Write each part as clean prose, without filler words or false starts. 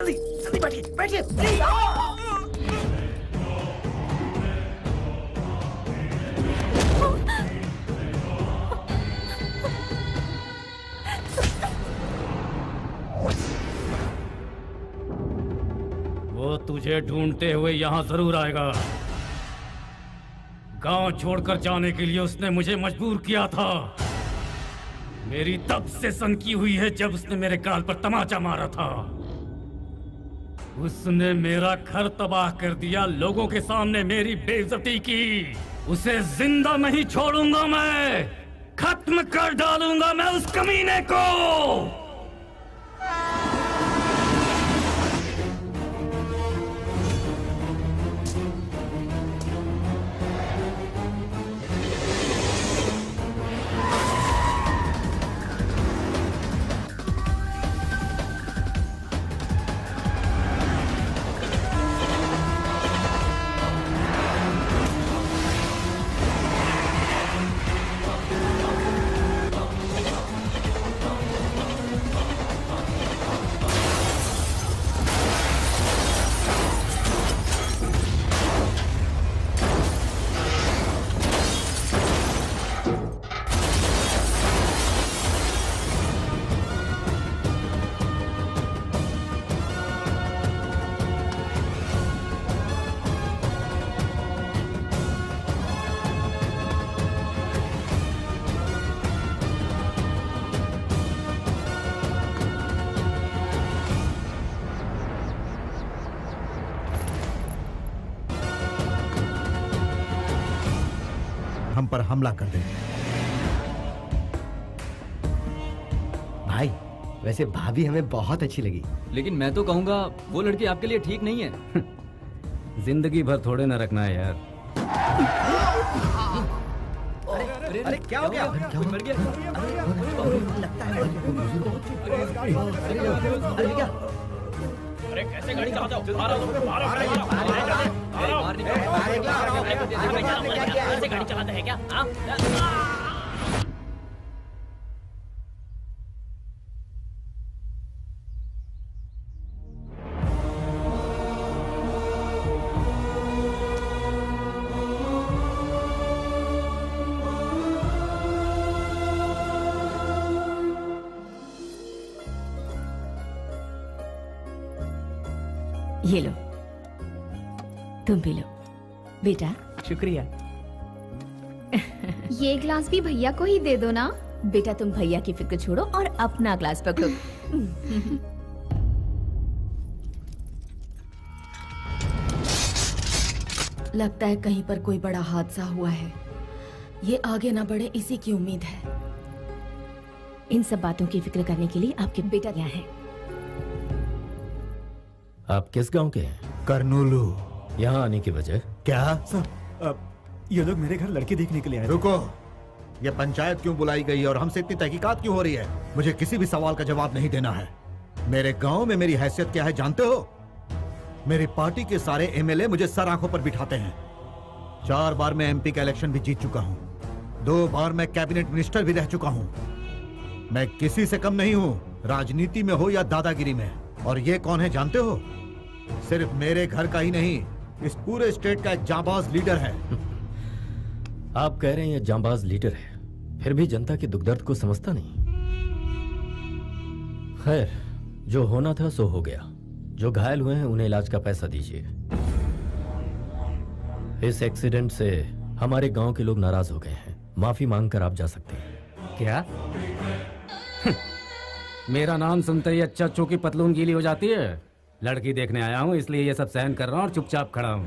जल्दी जल्दी बैठिए बैठिए प्लीज। वो तुझे ढूंढते हुए यहाँ जरूर आएगा। गांव छोड़कर जाने के लिए उसने मुझे मजबूर किया था। मेरी तब से सनकी हुई है जब उसने मेरे गाल पर तमाचा मारा था। उसने मेरा घर तबाह कर दिया, लोगों के सामने मेरी बेइज्जती की। उसे जिंदा नहीं छोड़ूंगा मैं, खत्म कर डालूंगा मैं उस कमीने को। हम पर हमला कर दे। भाई वैसे भाभी हमें बहुत अच्छी लगी, लेकिन मैं तो कहूंगा वो लड़की आपके लिए ठीक नहीं है। जिंदगी भर थोड़े ना रखना है यार। अरे क्या हो गया? कोई मर गया? लगता है अरे क्या? अरे कैसे गाड़ी चलाते हो? कैसे गाड़ी चलाते हैं क्या? ये लो, तुम भी लो बेटा। शुक्रिया। ये ग्लास भी भैया को ही दे दो ना। बेटा तुम भैया की फिक्र छोड़ो और अपना ग्लास पकड़ो। लगता है कहीं पर कोई बड़ा हादसा हुआ है। ये आगे ना बढ़े इसी की उम्मीद है। इन सब बातों की फिक्र करने के लिए आपके बेटा यहाँ हैं। आप किस गांव के हैं? करनूलू। यहाँ आने की वजह? क्या? ये लोग मेरे घर लड़की देखने के लिए आए थे। रुको, ये पंचायत क्यों बुलाई गई है और हमसे इतनी तहकीकात क्यों हो रही है? मुझे किसी भी सवाल का जवाब नहीं देना है। मेरे गांव में मेरी हैसियत क्या है जानते हो? मेरी पार्टी के सारे एमएलए मुझे सर आंखों पर बिठाते हैं। 4 बार मैं एमपी का इलेक्शन भी जीत चुका हूँ, 2 बार मैं कैबिनेट मिनिस्टर भी रह चुका हूँ। मैं किसी से कम नहीं हूँ, राजनीति में हो या दादागिरी में। और ये कौन है जानते हो? सिर्फ मेरे घर का ही नहीं, इस पूरे स्टेट का एक जांबाज लीडर है। आप कह रहे हैं ये जांबाज लीडर है, फिर भी जनता के दुख दर्द को समझता नहीं। खैर, जो होना था सो हो गया। जो घायल हुए हैं उन्हें इलाज का पैसा दीजिए। इस एक्सीडेंट से हमारे गांव के लोग नाराज हो गए हैं। माफी मांगकर आप जा सकते हैं। क्या? मेरा नाम सुनते ही चाचू की पतलून गीली हो जाती है। लड़की देखने आया हूँ इसलिए ये सब सहन कर रहा हूँ और चुपचाप खड़ा हूँ।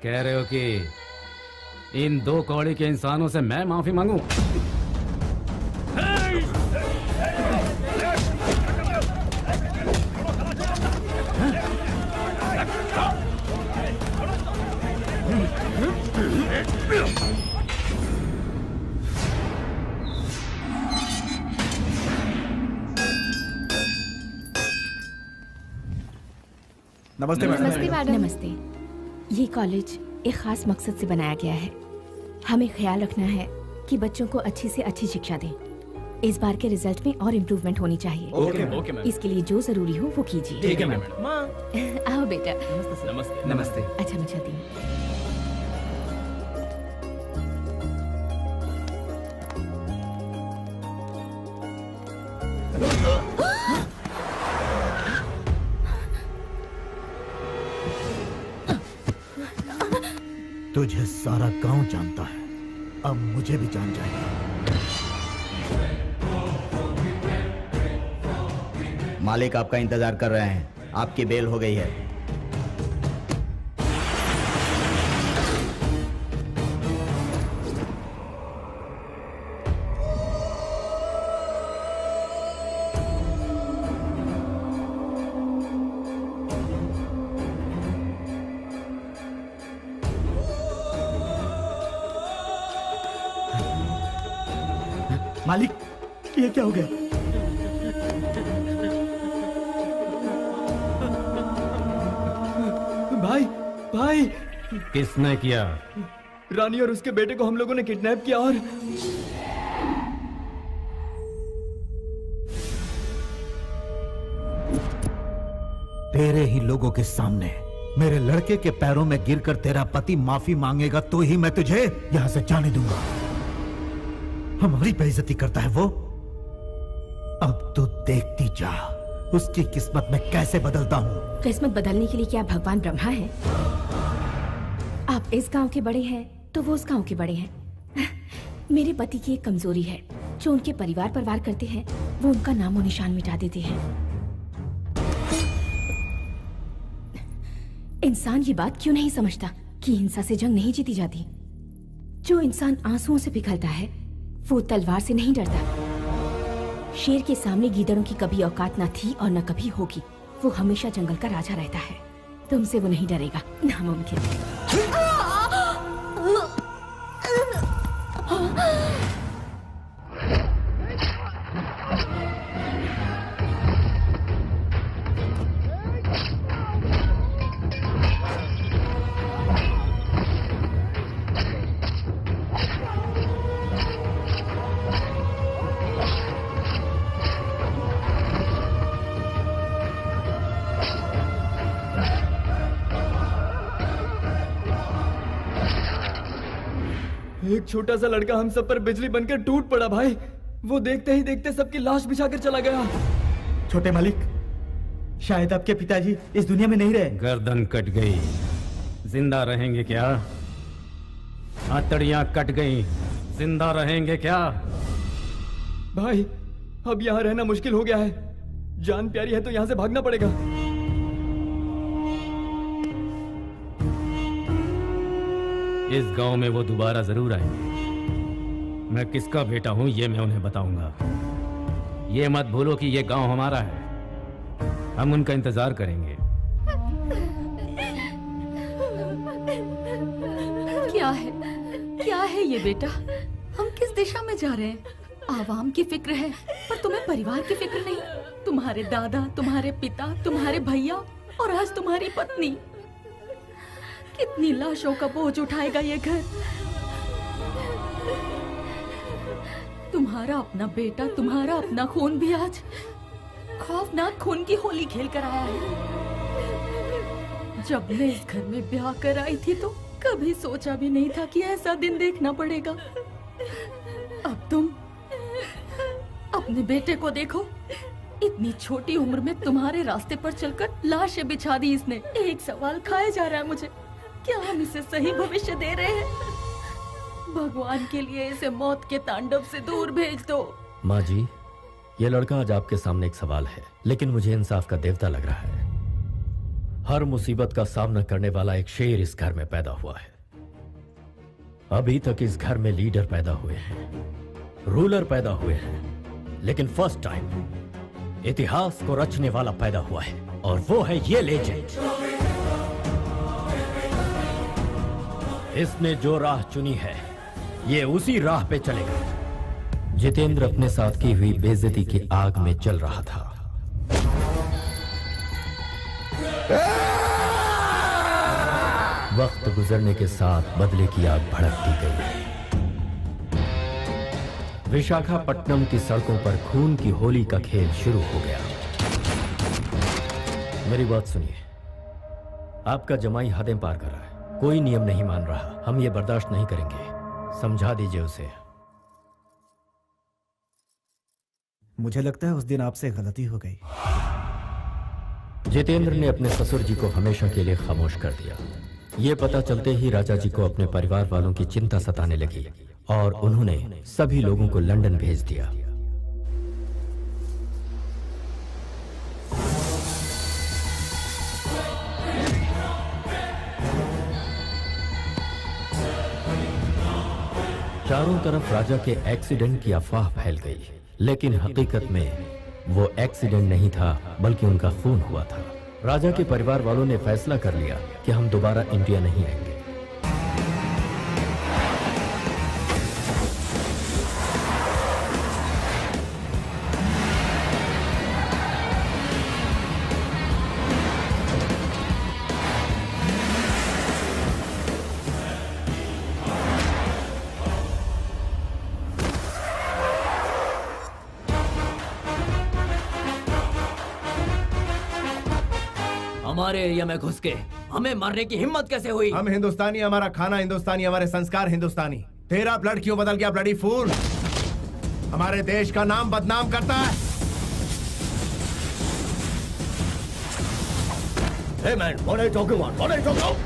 कह रहे हो कि इन 2 कौड़ी के इंसानों से मैं माफी मांगू? नमस्ते मैडम। नमस्ते मैडम। नमस्ते। ये कॉलेज एक खास मकसद से बनाया गया है। हमें ख्याल रखना है कि बच्चों को अच्छी से अच्छी शिक्षा दें। इस बार के रिजल्ट में और इम्प्रूवमेंट होनी चाहिए। Okay ma'am. इसके लिए जो जरूरी हो वो कीजिए। ठीक है मैम। आओ बेटा। नमस्ते। नमस्ते। अच्छा मैं चलती हूँ। तुझे सारा गांव जानता है, अब मुझे भी जान जाएगा। मालिक आपका इंतजार कर रहे हैं, आपकी बेल हो गई है। मालिक, ये क्या हो गया? भाई भाई, किसने किया? रानी और उसके बेटे को हम लोगों ने किडनैप किया और तेरे ही लोगों के सामने मेरे लड़के के पैरों में गिरकर तेरा पति माफी मांगेगा तो ही मैं तुझे यहां से जाने दूंगा। हमारी बेइज्जती करता है वो। अब तू देखती जा उसकी किस्मत में कैसे बदलता हूं। किस्मत बदलने के लिए क्या भगवान ब्रह्मा है? आप इस गांव के बड़े हैं तो वो उस गांव के बड़े हैं। मेरे पति की एक कमजोरी है, जो उनके परिवार पर वार करते हैं वो उनका नामो निशान मिटा देते हैं। इंसान ये बात क्यों नहीं समझता कि हिंसा से जंग नहीं जीती जाती? जो इंसान आंसुओं से पिघलता है वो तलवार से नहीं डरता। शेर के सामने गीदड़ों की कभी औकात न थी और न कभी होगी। वो हमेशा जंगल का राजा रहता है। तुमसे वो नहीं डरेगा, नामुमकिन। एक छोटा सा लड़का हम सब पर बिजली बनकर टूट पड़ा भाई। वो देखते ही देखते सबकी लाश बिछाकर चला गया। छोटे मालिक, शायद आपके पिताजी इस दुनिया में नहीं रहे। गर्दन कट गई, जिंदा रहेंगे क्या? हथकड़ियां कट गई, जिंदा रहेंगे क्या? भाई अब यहाँ रहना मुश्किल हो गया है। जान प्यारी है तो यहाँ से भागना पड़ेगा। इस गांव में वो दोबारा जरूर आएंगे। मैं किसका बेटा हूं ये मैं उन्हें बताऊंगा। ये मत भूलो कि ये गांव हमारा है। हम उनका इंतजार करेंगे। क्या है ये बेटा? हम किस दिशा में जा रहे हैं? आवाम की फिक्र है पर तुम्हें परिवार की फिक्र नहीं। तुम्हारे दादा, तुम्हारे पिता, तुम्हारे भैया और आज तुम्हारी पत्नी। कितनी लाशों का बोझ उठाएगा ये घर? तुम्हारा अपना बेटा, तुम्हारा अपना खून भी आज खौफनाक खून की होली खेल कर आया है। जब मैं इस घर में ब्याह कर आई थी तो कभी सोचा भी नहीं था कि ऐसा दिन देखना पड़ेगा। अब तुम अपने बेटे को देखो, इतनी छोटी उम्र में तुम्हारे रास्ते पर चलकर लाशें बिछा दी इसने। एक सवाल खाया जा रहा है मुझे, क्या हम इसे सही भविष्य दे रहे हैं? भगवान के लिए इसे मौत के तांडव से दूर भेज दो। माँ जी, ये लड़का आज आपके सामने एक सवाल है, लेकिन मुझे इंसाफ का देवता लग रहा है। हर मुसीबत का सामना करने वाला एक शेर इस घर में पैदा हुआ है। अभी तक इस घर में लीडर पैदा हुए हैं, रूलर पैदा हुए हैं, लेकिन फर्स्ट टाइम इतिहास को रचने वाला पैदा हुआ है, और वो है ये लेजेंड। इसने जो राह चुनी है ये उसी राह पे चलेगा। जितेंद्र अपने साथ की हुई बेइज्जती की आग में जल रहा था। वक्त गुजरने के साथ बदले की आग भड़कती गई। विशाखापट्टनम की सड़कों पर खून की होली का खेल शुरू हो गया। मेरी बात सुनिए, आपका जमाई हदें पार कर रहा है, कोई नियम नहीं मान रहा, हम ये बर्दाश्त नहीं करेंगे, समझा दीजिए उसे। मुझे लगता है उस दिन आपसे गलती हो गई। जितेंद्र ने अपने ससुर जी को हमेशा के लिए खामोश कर दिया। ये पता चलते ही राजा जी को अपने परिवार वालों की चिंता सताने लगी और उन्होंने सभी लोगों को लंदन भेज दिया। चारों तरफ राजा के एक्सीडेंट की अफवाह फैल गई, लेकिन हकीकत में वो एक्सीडेंट नहीं था, बल्कि उनका खून हुआ था। राजा के परिवार वालों ने फैसला कर लिया कि हम दोबारा इंडिया नहीं आएंगे। हमारे एरिया में घुस के हमें मारने की हिम्मत कैसे हुई? हम हिंदुस्तानी, हमारा खाना हिंदुस्तानी, हमारे संस्कार हिंदुस्तानी। तेरा ब्लड क्यों बदल गया ब्लडी फूल? हमारे देश का नाम बदनाम करता है। Hey man, what are you talking about? What are you talking about?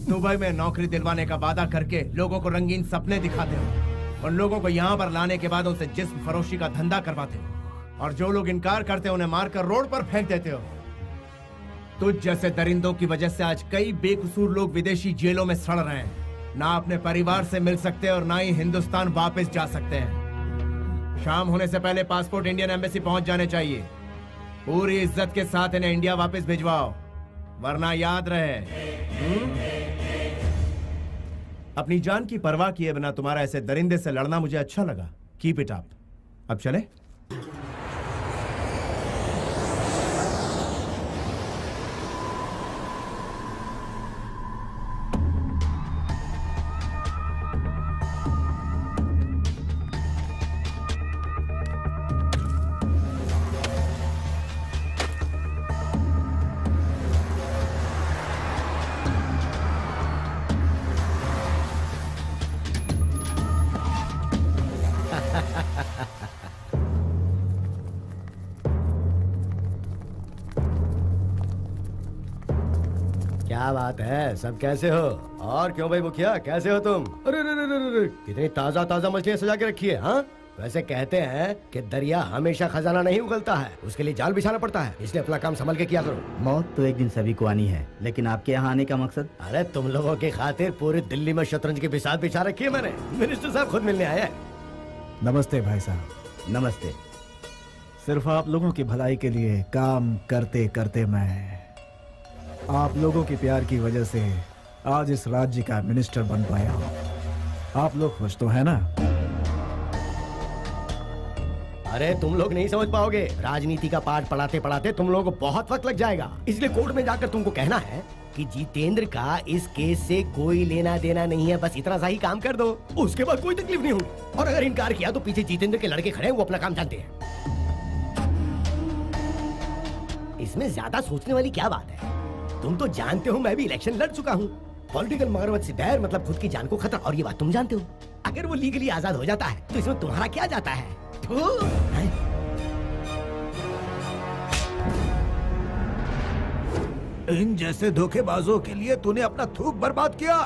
Dubai में नौकरी दिलवाने का वादा करके लोगों को रंगीन सपने दिखाते हो, उन लोगों को यहाँ पर लाने के बाद उनसे जिस्म फरोशी का धंधा करवाते हो, और जो लोग इनकार करते हैं उन्हें मारकर रोड पर फेंक देते हो। तुझ जैसे दरिंदों की वजह से आज कई बेकसूर लोग विदेशी जेलों में सड़ रहे हैं, ना अपने परिवार से मिल सकते और ना ही हिंदुस्तान वापस जा सकते हैं। शाम होने से पहले पासपोर्ट इंडियन एम्बेसी पहुंच जाने चाहिए। पूरी इज्जत के साथ इन्हें इंडिया वापस भिजवाओ, वरना याद रहे अपनी जान की परवाह किए बिना तुम्हारा ऐसे दरिंदे से लड़ना मुझे अच्छा लगा। Keep it up. अब चले? क्या बात है, सब कैसे हो? और क्यों भाई मुखिया, कैसे हो तुम? अरे कितनी ताजा ताजा मछलियाँ सजा के रखी है। हाँ, वैसे कहते हैं कि दरिया हमेशा खजाना नहीं उगलता है, उसके लिए जाल बिछाना पड़ता है, इसलिए अपना काम संभल के किया करो। मौत तो एक दिन सभी को आनी है, लेकिन आपके यहाँ आने का मकसद? अरे तुम लोगों की खातिर पूरी दिल्ली में शतरंज की बिसात बिछा रखी है मैंने। मिनिस्टर साहब खुद मिलने आए हैं। नमस्ते भाई साहब। नमस्ते। सिर्फ आप लोगों की भलाई के लिए काम करते करते मैं आप लोगों के प्यार की वजह से आज इस राज्य का मिनिस्टर बन पाया हूँ। आप लोग खुश तो है ना? अरे तुम लोग नहीं समझ पाओगे, राजनीति का पाठ पढ़ाते पढ़ाते तुम लोगों को बहुत वक्त लग जाएगा। इसलिए कोर्ट में जाकर तुमको कहना है कि जितेंद्र का इस केस से कोई लेना देना नहीं है, बस इतना सा ही काम कर दो, उसके बाद कोई तकलीफ नहीं होगी। और अगर इनकार किया तो पीछे जितेंद्र के लड़के खड़े हैं, वो अपना काम जानते हैं। इसमें ज्यादा सोचने वाली क्या बात है? तुम तो जानते हो मैं भी इलेक्शन लड़ चुका हूँ। पॉलिटिकल मगरमच्छ से डर मतलब खुद की जान को खतरा, और ये बात तुम जानते हो। अगर वो लीगली आजाद हो जाता है तो इसमें तुम्हारा क्या जाता है? हैं? इन जैसे धोखेबाजों के लिए तूने अपना थूक बर्बाद किया।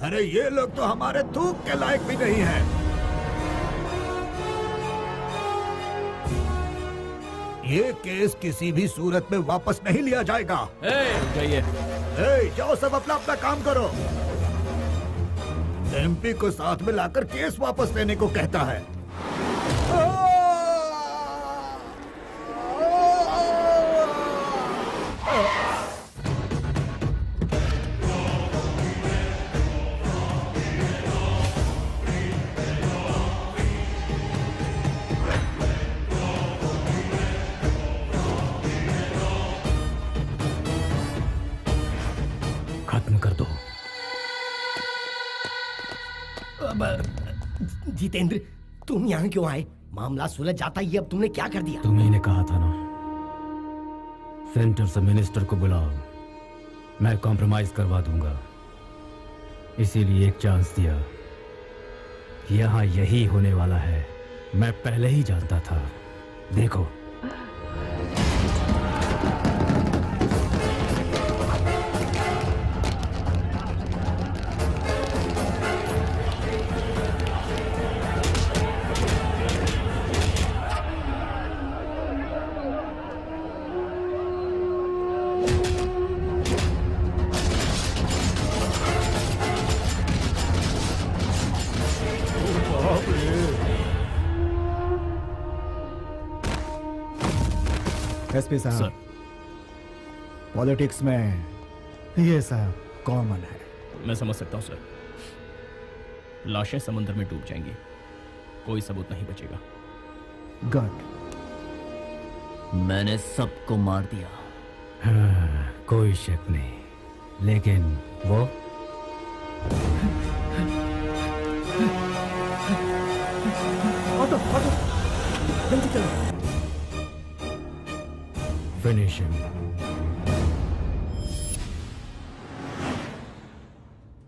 अरे ये लोग तो हमारे थूक के लायक भी नहीं हैं। ये केस किसी भी सूरत में वापस नहीं लिया जाएगा। जाइए। जाओ सब अपना अपना काम करो। एमपी को साथ में लाकर केस वापस लेने को कहता है। खत्म कर दो। जितेंद्र, तुम यहाँ क्यों आए? मामला सुलझ जाता ही, अब तुमने क्या कर दिया? तुम्ही ने कहा था ना, सेंटर से मिनिस्टर को बुलाओ, मैं कॉम्प्रोमाइज करवा दूंगा। इसीलिए एक चांस दिया। यहाँ यही होने वाला है, मैं पहले ही जानता था। देखो। एसपी साहब, पॉलिटिक्स में ये सब कॉमन है। मैं समझ सकता हूँ सर। लाशें समुद्र में डूब जाएंगी, कोई सबूत नहीं बचेगा। गुड। मैंने सबको मार दिया। हाँ, कोई शक नहीं, लेकिन वो ऑटो जल्दी चलो। Finish him.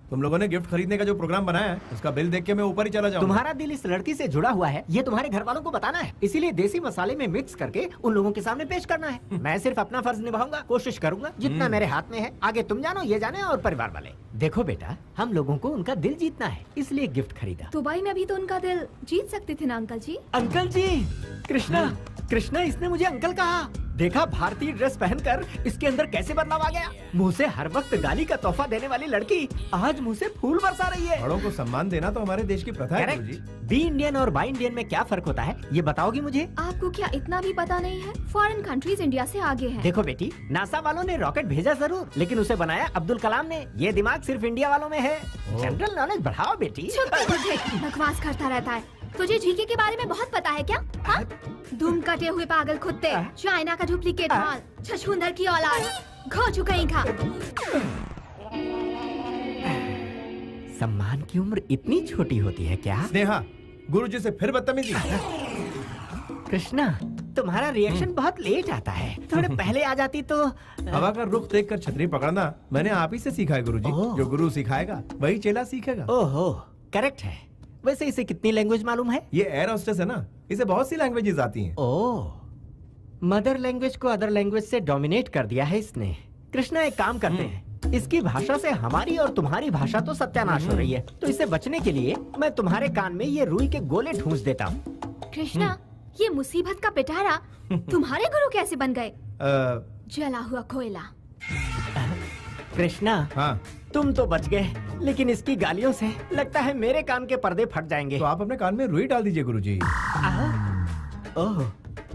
तुम लोगों ने गिफ्ट खरीदने का जो प्रोग्राम बनाया है, उसका बिल देख के मैं ऊपर ही चला जाऊंगा। तुम्हारा दिल इस लड़की से जुड़ा हुआ है, ये तुम्हारे घर वालों को बताना है, इसीलिए देसी मसाले में मिक्स करके उन लोगों के सामने पेश करना है। मैं सिर्फ अपना फर्ज निभाऊंगा, कोशिश करूंगा जितना मेरे हाथ में है। आगे तुम जानो, ये जाने और परिवार वाले। देखो बेटा, हम लोगों को उनका दिल जीतना है, इसलिए गिफ्ट खरीदा। दुबई में भी तो उनका दिल जीत सकते थे ना अंकल जी। अंकल जी, कृष्णा, कृष्णा, इसने मुझे अंकल कहा। देखा भारतीय ड्रेस पहनकर इसके अंदर कैसे बदलाव आ गया। मुंह से हर वक्त गाली का तोहफा देने वाली लड़की आज मुंह से फूल बरसा रही है। बड़ों को सम्मान देना तो हमारे देश की प्रथा है गुरुजी। बी इंडियन और बाई इंडियन में क्या फर्क होता है, ये बताओगी मुझे? आपको क्या इतना भी पता नहीं है? फॉरेन कंट्रीज इंडिया से आगे हैं। देखो बेटी, नासा वालों ने रॉकेट भेजा जरूर, लेकिन उसे बनाया अब्दुल कलाम ने। ये दिमाग सिर्फ इंडिया वालों में है। जनरल नॉलेज बढ़ाओ बेटी। चुप कर तुझे, बकवास करता रहता है। तुझे जीके के बारे में बहुत पता है क्या? हाँ? दुम कटे हुए पागल कुत्ते, चाइना का डुप्लीकेट माल, छछूंदर की औलाद, खो चुके इनका। सम्मान की उम्र इतनी छोटी होती है क्या? स्नेहा, गुरुजी से फिर बदतमीजी। कृष्णा, तुम्हारा रिएक्शन बहुत लेट आता है, थोड़े पहले आ जाती तो। हवा का रुख देखकर छतरी पकड़ना मैंने आप ही से सीखा है गुरुजी। जो गुरु सिखाएगा वही चेला सीखेगा। ओहो, करेक्ट है। वैसे इसे कितनी लैंग्वेज मालूम है? ये एयर होस्टेस है ना, इसे बहुत सी लैंग्वेजेस आती हैं। ओह, मदर लैंग्वेज को अदर लैंग्वेज से डोमिनेट कर दिया है इसने। कृष्णा, एक काम करते हैं, इसकी भाषा से हमारी और तुम्हारी भाषा तो सत्यानाश हो रही है, तो इससे बचने के लिए मैं तुम्हारे कान में ये रुई के गोले ठूंस देता हूँ। कृष्णा, ये मुसीबत का पिटारा तुम्हारे गुरु कैसे बन गए? जला हुआ कोयला। कृष्णा, हाँ, तुम तो बच गए, लेकिन इसकी गालियों से लगता है मेरे कान के पर्दे फट जाएंगे। तो आप अपने कान में रुई डाल दीजिए गुरुजी। ओह,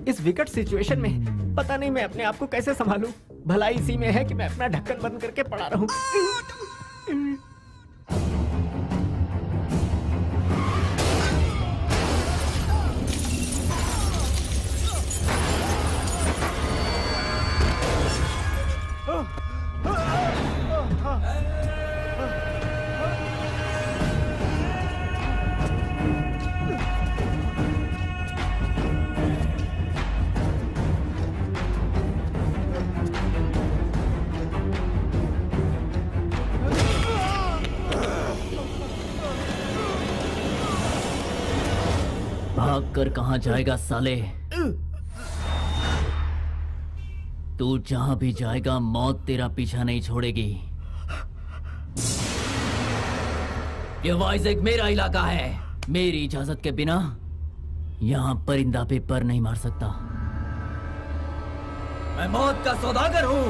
इस विकट सिचुएशन में पता नहीं मैं अपने आप को कैसे संभालूं। भलाई इसी में है कि मैं अपना ढक्कन बंद करके पड़ा रहूं। भाग कर कहाँ जाएगा साले? तू जहां भी जाएगा मौत तेरा पीछा नहीं छोड़ेगी। ये वाइज़ेग मेरा इलाका है। मेरी इजाजत के बिना यहां परिंदा भी पर नहीं मार सकता। मैं मौत का सौदागर हूं।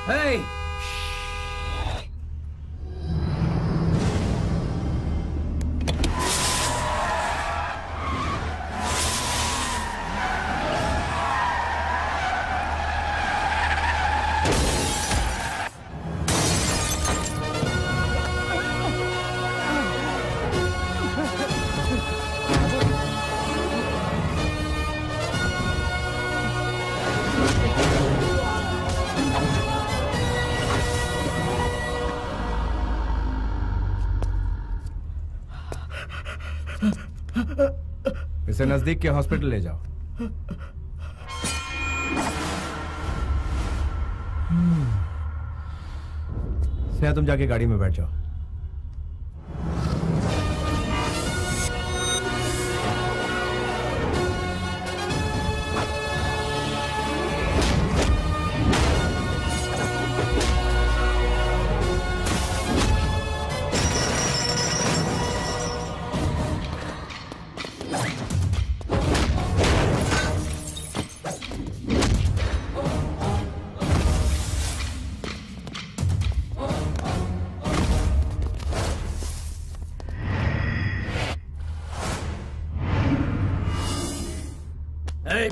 Hey! इसे नजदीक के हॉस्पिटल ले जाओ। स्नेहा तुम जाके गाड़ी में बैठ जाओ।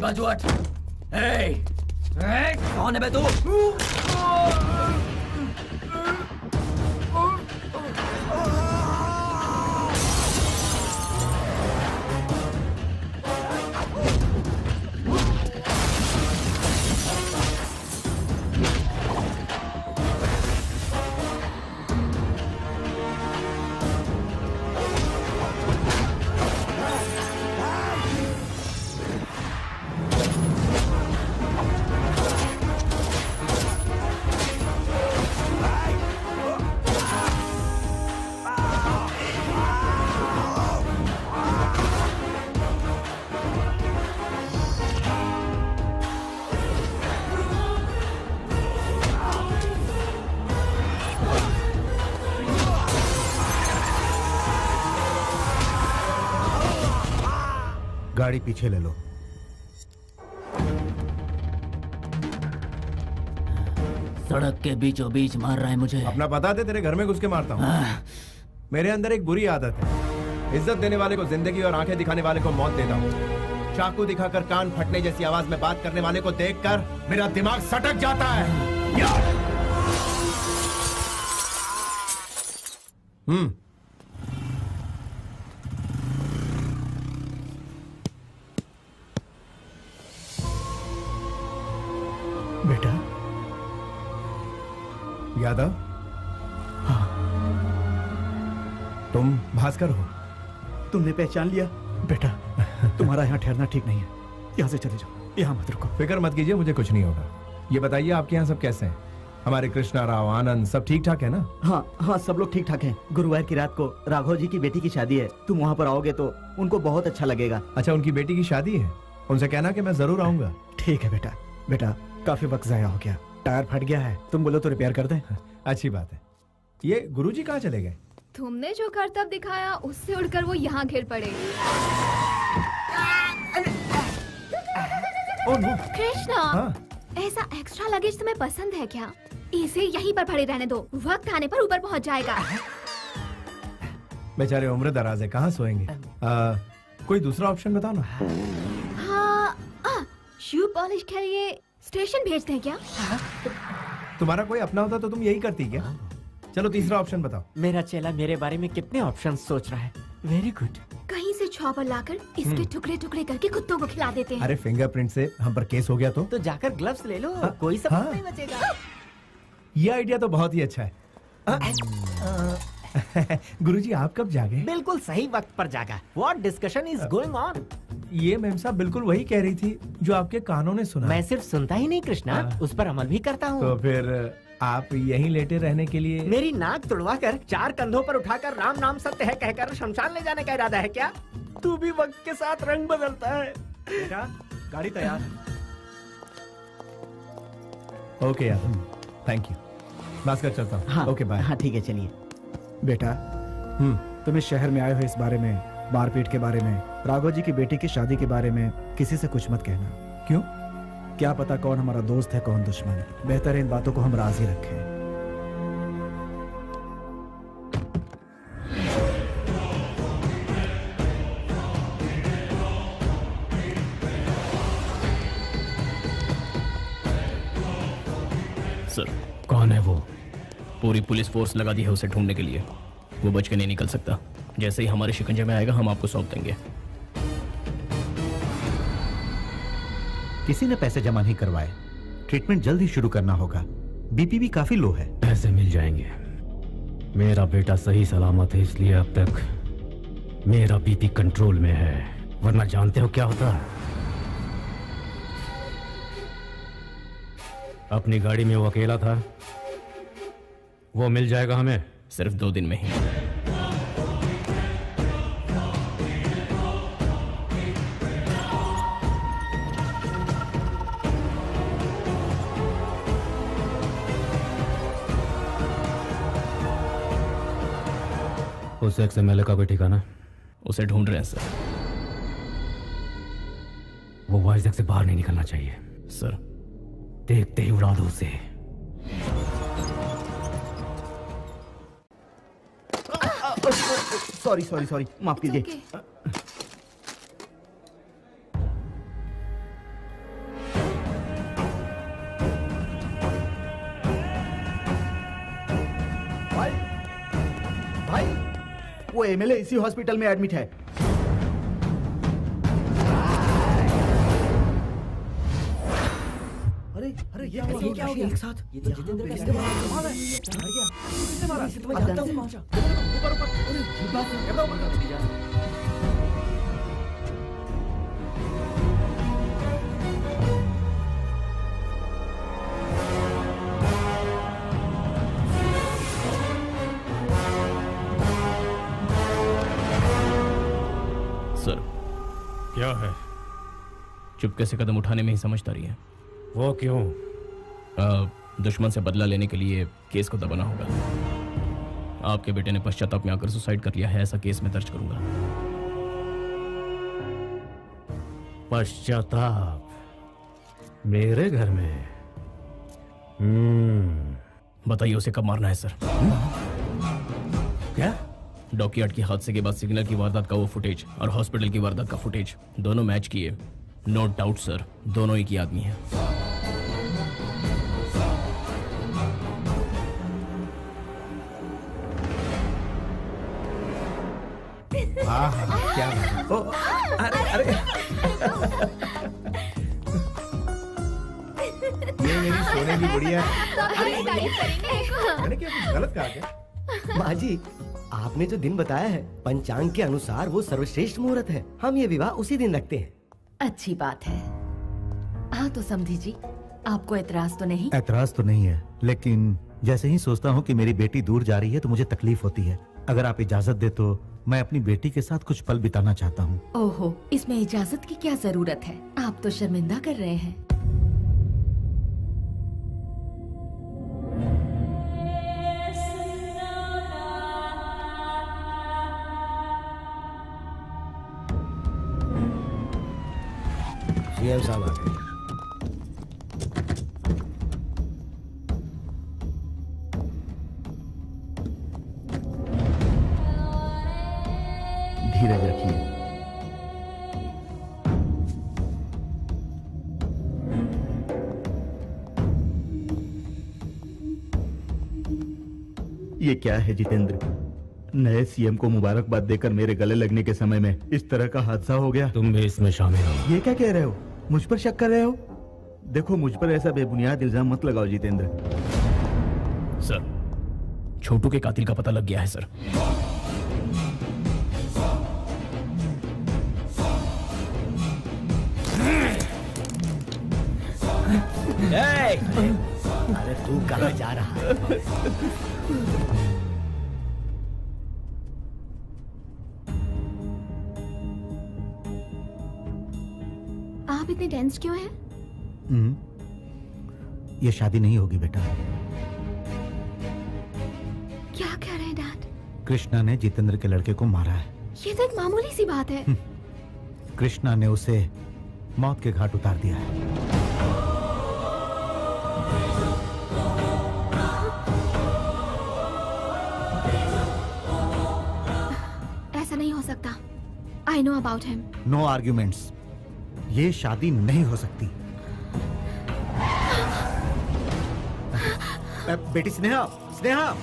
बाजूट, कौन है बे तू? गाड़ी पीछे ले लो। सड़क के बीचों बीच मार रहा है मुझे। अपना बता दे, तेरे घर में घुस के मारता हूँ। मेरे अंदर एक बुरी आदत है, इज्जत देने वाले को जिंदगी और आंखें दिखाने वाले को मौत देता हूँ। चाकू दिखाकर कान फटने जैसी आवाज में बात करने वाले को देखकर मेरा दिमाग सटक जाता है। बेटा यादव, हाँ, तुम भास्कर हो? तुमने पहचान लिया? बेटा तुम्हारा यहाँ ठहरना ठीक नहीं है, यहाँ से चले जाओ, यहाँ मत रुको। फिक्र मत कीजिए, मुझे कुछ नहीं होगा। ये बताइए आपके यहाँ सब कैसे हैं? हमारे कृष्णा राव, आनंद सब ठीक ठाक है ना? हाँ हाँ, सब लोग ठीक ठाक हैं। गुरुवार की रात को राघव जी की बेटी की शादी है, तुम वहाँ पर आओगे तो उनको बहुत अच्छा लगेगा। अच्छा, उनकी बेटी की शादी है? उनसे कहना कि मैं जरूर आऊंगा। ठीक है बेटा। बेटा काफी वक्त जाया हो गया, टायर फट गया है, तुम बोलो तो रिपेयर कर दें। अच्छी बात है। ये गुरुजी कहाँ चले गए? तुमने जो करतब दिखाया उससे उड़कर वो यहाँ गिर पड़े। कृष्णा, हाँ? ऐसा एक्स्ट्रा लगेज तुम्हें पसंद है क्या? इसे यहीं पर पड़े रहने दो, वक्त आने पर ऊपर पहुँच जाएगा। बेचारे उम्र दराज है, कहाँ सोएंगे? कोई दूसरा ऑप्शन बताओ ना। हाँ, शू पॉलिश के लिए स्टेशन भेज दें क्या? तुम्हारा कोई अपना होता तो तुम यही करती क्या? चलो तीसरा ऑप्शन बताओ। मेरा चेला मेरे बारे में कितने ऑप्शन सोच रहा है। Very good. कहीं से चॉपर लाकर इसके टुकड़े टुकड़े करके कुत्तों को खिला देते हैं। अरे फिंगरप्रिंट से हम पर केस हो गया तो जाकर ग्लव्स ले लो, कोई सबूत नहीं बचेगा। ये आइडिया तो बहुत ही अच्छा है। गुरुजी आप कब जागे? बिल्कुल सही वक्त पर जागा। What discussion is going on? ये मैम साहब बिल्कुल वही कह रही थी जो आपके कानों ने सुना। मैं सिर्फ सुनता ही नहीं कृष्णा, उस पर अमल भी करता हूँ। तो फिर आप यहीं लेटे रहने के लिए? मेरी नाक तुड़वा कर 4 कंधों पर उठाकर राम नाम सत्य है कहकर शमशान ले जाने का इरादा है क्या? तू भी वक्त के साथ रंग बदलता है। बेटा गाड़ी तैयार है। ओके यार, थैंक यू। भास्कर चलता हूँ। हाँ ओके बाय। हाँ ठीक है चलिए। बेटा तुम इस शहर में आए हो इस बारे में, मारपीट के बारे में, राघव जी की बेटी की शादी के बारे में किसी से कुछ मत कहना। क्यों? क्या पता कौन हमारा दोस्त है कौन दुश्मन। बेहतर है इन बातों को हम राज ही रखें। सर, कौन है वो? पूरी पुलिस फोर्स लगा दी है उसे ढूंढने के लिए। वो बच के नहीं निकल सकता। जैसे ही हमारे शिकंजे में आएगा हम आपको सौंप देंगे। किसी ने पैसे जमा नहीं करवाए। ट्रीटमेंट जल्द ही शुरू करना होगा। बीपी भी काफी लो है। पैसे मिल जाएंगे। मेरा बेटा सही सलामत है, इसलिए अब तक मेरा बीपी कंट्रोल में है, वरना जानते हो क्या होता है? अपनी गाड़ी में वो अकेला था। वो मिल जाएगा हमें सिर्फ 2 दिन में ही। उस XMLA का कोई ठिकाना? उसे ढूंढ रहे हैं सर। वो वाइजैक से बाहर नहीं निकलना चाहिए। सर, देखते ही उड़ा दो उसे। सॉरी सॉरी सॉरी, माफ कीजिए। भाई भाई, वो एमएलए इसी हॉस्पिटल में एडमिट है। अरे अरे ये क्या हो गया एक साथ? ये तो जितेंद्र का इसके मारा है। मर गया। किसने मारा? इसे तो मैं जानता हूं। ऊपर ऊपर। अरे ये बात है। ऊपर ऊपर। सर, क्या है? चुपके से कदम उठाने में ही समझदारी है। वो क्यों? दुश्मन से बदला लेने के लिए केस को दबाना होगा। आपके बेटे ने पश्चाताप में आकर सुसाइड कर लिया है, ऐसा केस में दर्ज करूंगा। पश्चाताप? मेरे घर में? बताइए उसे कब मारना है सर? क्या? डॉकयार्ड की हादसे के बाद सिग्नल की वारदात का वो फुटेज और हॉस्पिटल की वारदात का फुटेज दोनों मैच किए। नो डाउट सर, दोनों एक ही आदमी हैं। हाँ, क्या बात है? ओ, अरे ये मेरी सोने की गुड़िया है। मैंने क्या कुछ गलत कहा क्या? माँ जी, आपने जो दिन बताया है पंचांग के अनुसार वो सर्वश्रेष्ठ मुहूर्त है। हम ये विवाह उसी दिन रखते हैं। अच्छी बात है। हाँ तो समझी जी, आपको एतराज तो नहीं? एतराज तो नहीं है, लेकिन जैसे ही सोचता हूँ कि मेरी बेटी दूर जा रही है तो मुझे तकलीफ होती है। अगर आप इजाजत दे तो मैं अपनी बेटी के साथ कुछ पल बिताना चाहता हूँ। ओहो, इसमें इजाजत की क्या जरूरत है? आप तो शर्मिंदा कर रहे हैं। सीएम साहब आ गए। धीरज रखिए। ये क्या है जितेंद्र? नए सीएम को मुबारकबाद देकर मेरे गले लगने के समय में इस तरह का हादसा हो गया। तुम भी इसमें शामिल हो। ये क्या कह रहे हो? मुझ पर शक कर रहे हो? देखो, मुझ पर ऐसा बेबुनियाद इल्जाम मत लगाओ जितेंद्र। सर, छोटू के कातिल का पता लग गया है सर। अरे तू कहाँ जा रहा है? आप इतने टेंस क्यों हैं? ये शादी नहीं होगी बेटा। क्या कह रहे हैं डैड? कृष्णा ने जितेंद्र के लड़के को मारा है। ये तो एक मामूली सी बात है। कृष्णा ने उसे मौत के घाट उतार दिया है। ऐसा नहीं हो सकता। I know about him. No arguments. ये शादी नहीं हो सकती। बेटी स्नेहा, स्नेहा,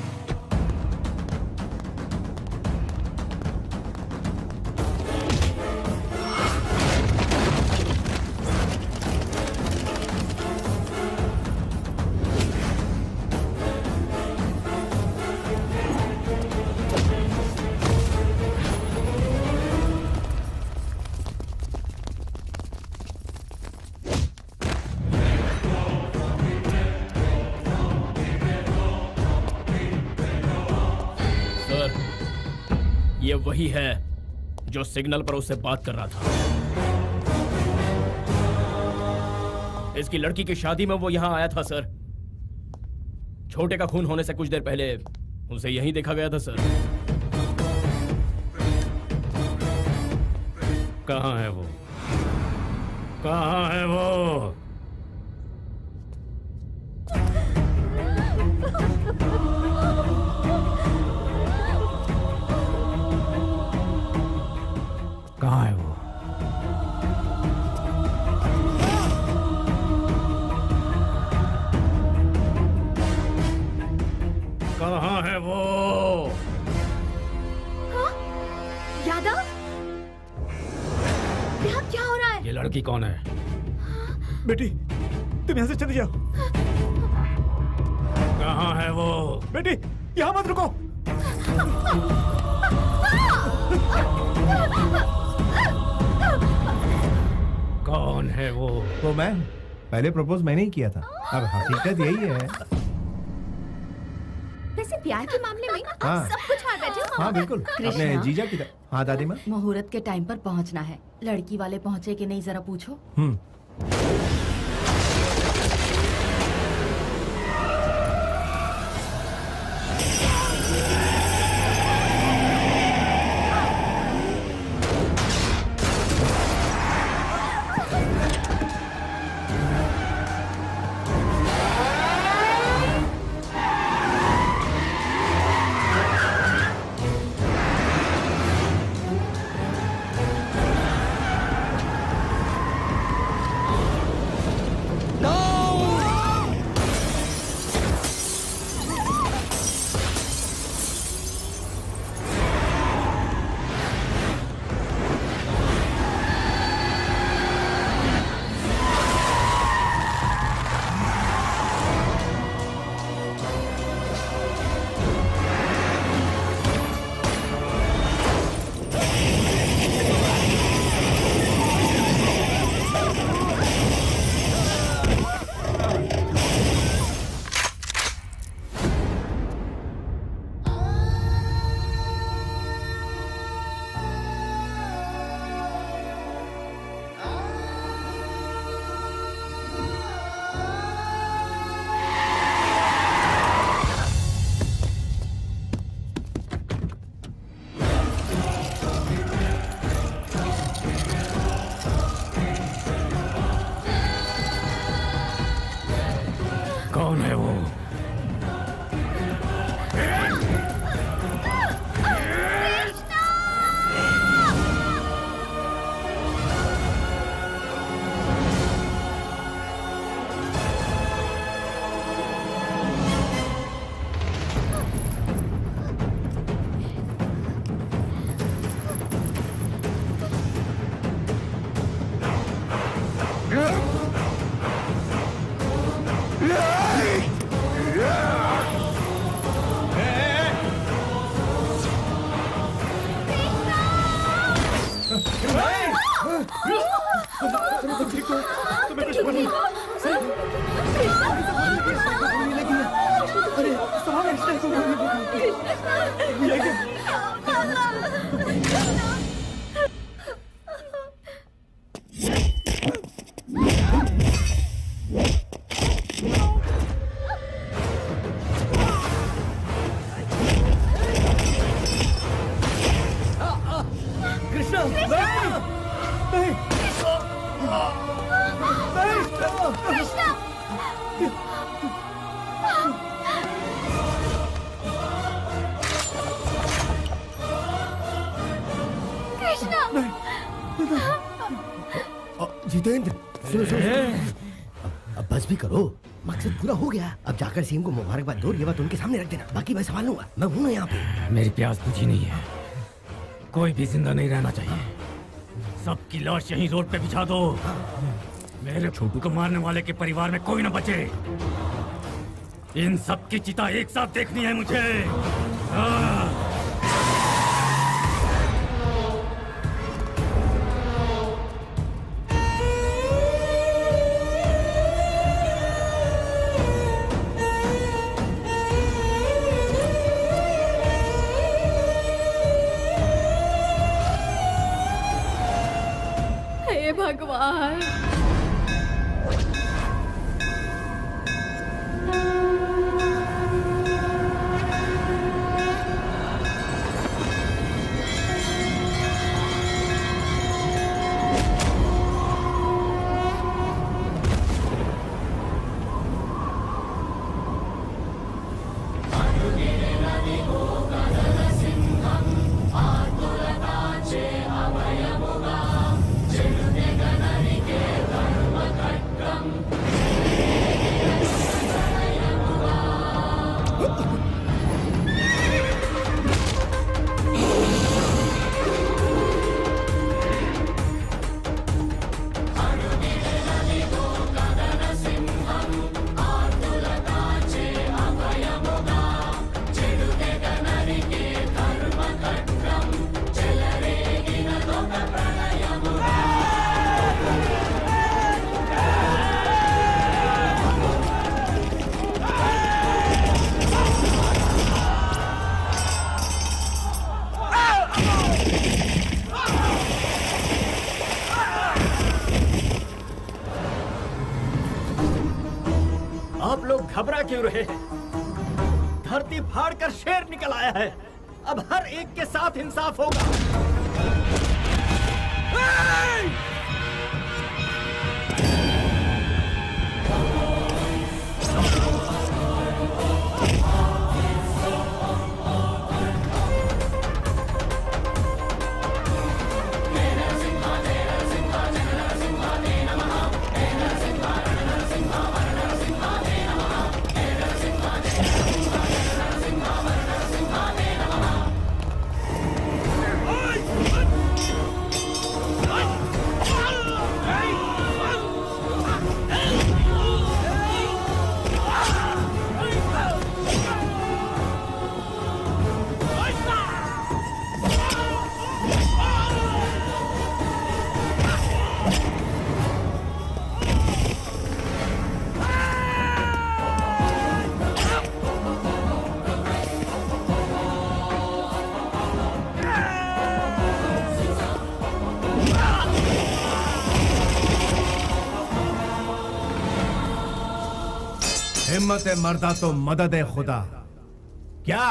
ये वही है जो सिग्नल पर उससे बात कर रहा था। इसकी लड़की की शादी में वो यहां आया था सर। छोटे का खून होने से कुछ देर पहले उसे यहीं देखा गया था सर। कहाँ है वो? कहाँ है वो? कहाँ है वो? कहाँ है वो? हाँ? यादव? यहाँ क्या हो रहा है? ये लड़की कौन है? बेटी, तुम यहाँ से चली जाओ। कहाँ है वो? बेटी, यहाँ मत रुको। कौन है वो? वो मैं। पहले प्रपोज मैंने ही किया था। अब हकीकत यही है। वैसे प्यार के मामले में आप हाँ। सब कुछ हार बैठे हो। हाँ बिल्कुल। अपने जीजा की तरह। हाँ दादी माँ। मुहूर्त के टाइम पर पहुंचना है। लड़की वाले पहुंचे कि नहीं जरा पूछो। ठीक हो? तुम्हें कुछ बनी? गोली लगी है। अरे सवाल कृष्णा को गोली लगी। कृष्णा नहीं नहीं कृष्णा कृष्णा जितेंद्र सुनो सुनो अब बस भी करो, मकसद पूरा हो गया। अब जाकर सीएम को मुबारकबाद दो, ये बात उनके सामने रख देना, बाकी मैं संभाल लूंगा, मैं हूं ना यहाँ पे। मेरी प्यास बुझी नहीं है, कोई भी जिंदा नहीं रहना चाहिए। सबकी लाश यहीं रोड पे बिछा दो। मेरे छोटू को मारने वाले के परिवार में कोई न बचे। इन सब की चिता एक साथ देखनी है मुझे। हे भगवान। आप लोग घबरा क्यों रहे हैं? धरती फाड़ कर शेर निकल आया है। अब हर एक के साथ इंसाफ होगा। हिम्मत मर्दा तो मदद है खुदा। क्या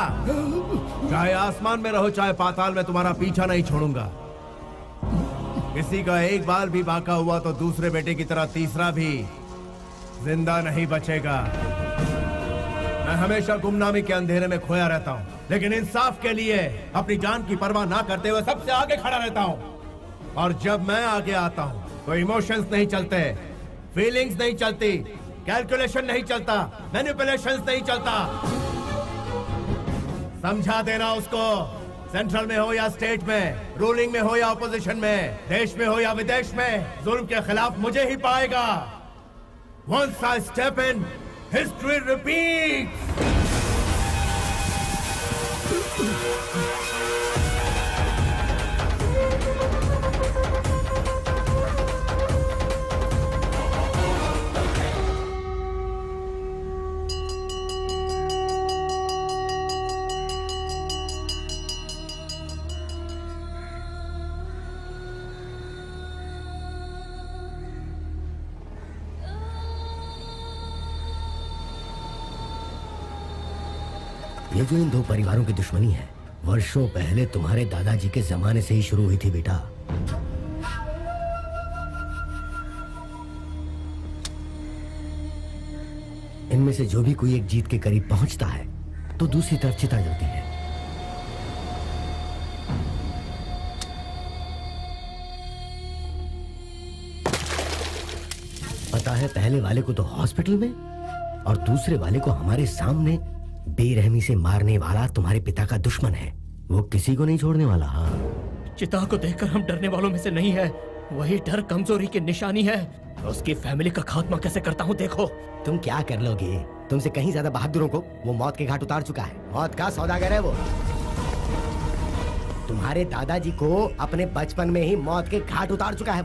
चाहे आसमान में रहो चाहे पाताल में, तुम्हारा पीछा नहीं छोड़ूंगा। किसी का एक बाल भी बाका हुआ तो दूसरे बेटे की तरह तीसरा भी जिंदा नहीं बचेगा। मैं हमेशा गुमनामी के अंधेरे में खोया रहता हूँ, लेकिन इंसाफ के लिए अपनी जान की परवाह ना करते हुए सबसे आगे खड़ा रहता हूँ। और जब मैं आगे आता हूँ तो इमोशंस नहीं चलते, फीलिंग्स नहीं चलती, कैलकुलेशन नहीं चलता, मैनिपुलेशंस नहीं चलता। समझा देना उसको, सेंट्रल में हो या स्टेट में, रूलिंग में हो या ऑपोजिशन में, देश में हो या विदेश में, जुल्म के खिलाफ मुझे ही पाएगा। Once I step in, history repeats. ये जो इन दो परिवारों की दुश्मनी है वर्षों पहले तुम्हारे दादाजी के जमाने से ही शुरू हुई थी बेटा। इनमें से जो भी कोई एक जीत के करीब पहुंचता है तो दूसरी तरफ चिता जलती है। पता है पहले वाले को तो हॉस्पिटल में और दूसरे वाले को हमारे सामने बेरहमी से मारने वाला तुम्हारे पिता का दुश्मन है। वो किसी को नहीं छोड़ने वाला। हाँ, चिता को देखकर हम डरने वालों में से नहीं है। वही डर कमजोरी की निशानी है। उसकी फैमिली का खात्मा कैसे करता हूँ देखो। तुम क्या कर लोगे? तुमसे कहीं ज्यादा बहादुरों को वो मौत के घाट उतार चुका है। मौत का सौदागर है वो। तुम्हारे दादाजी को अपने बचपन में ही मौत के घाट उतार चुका है।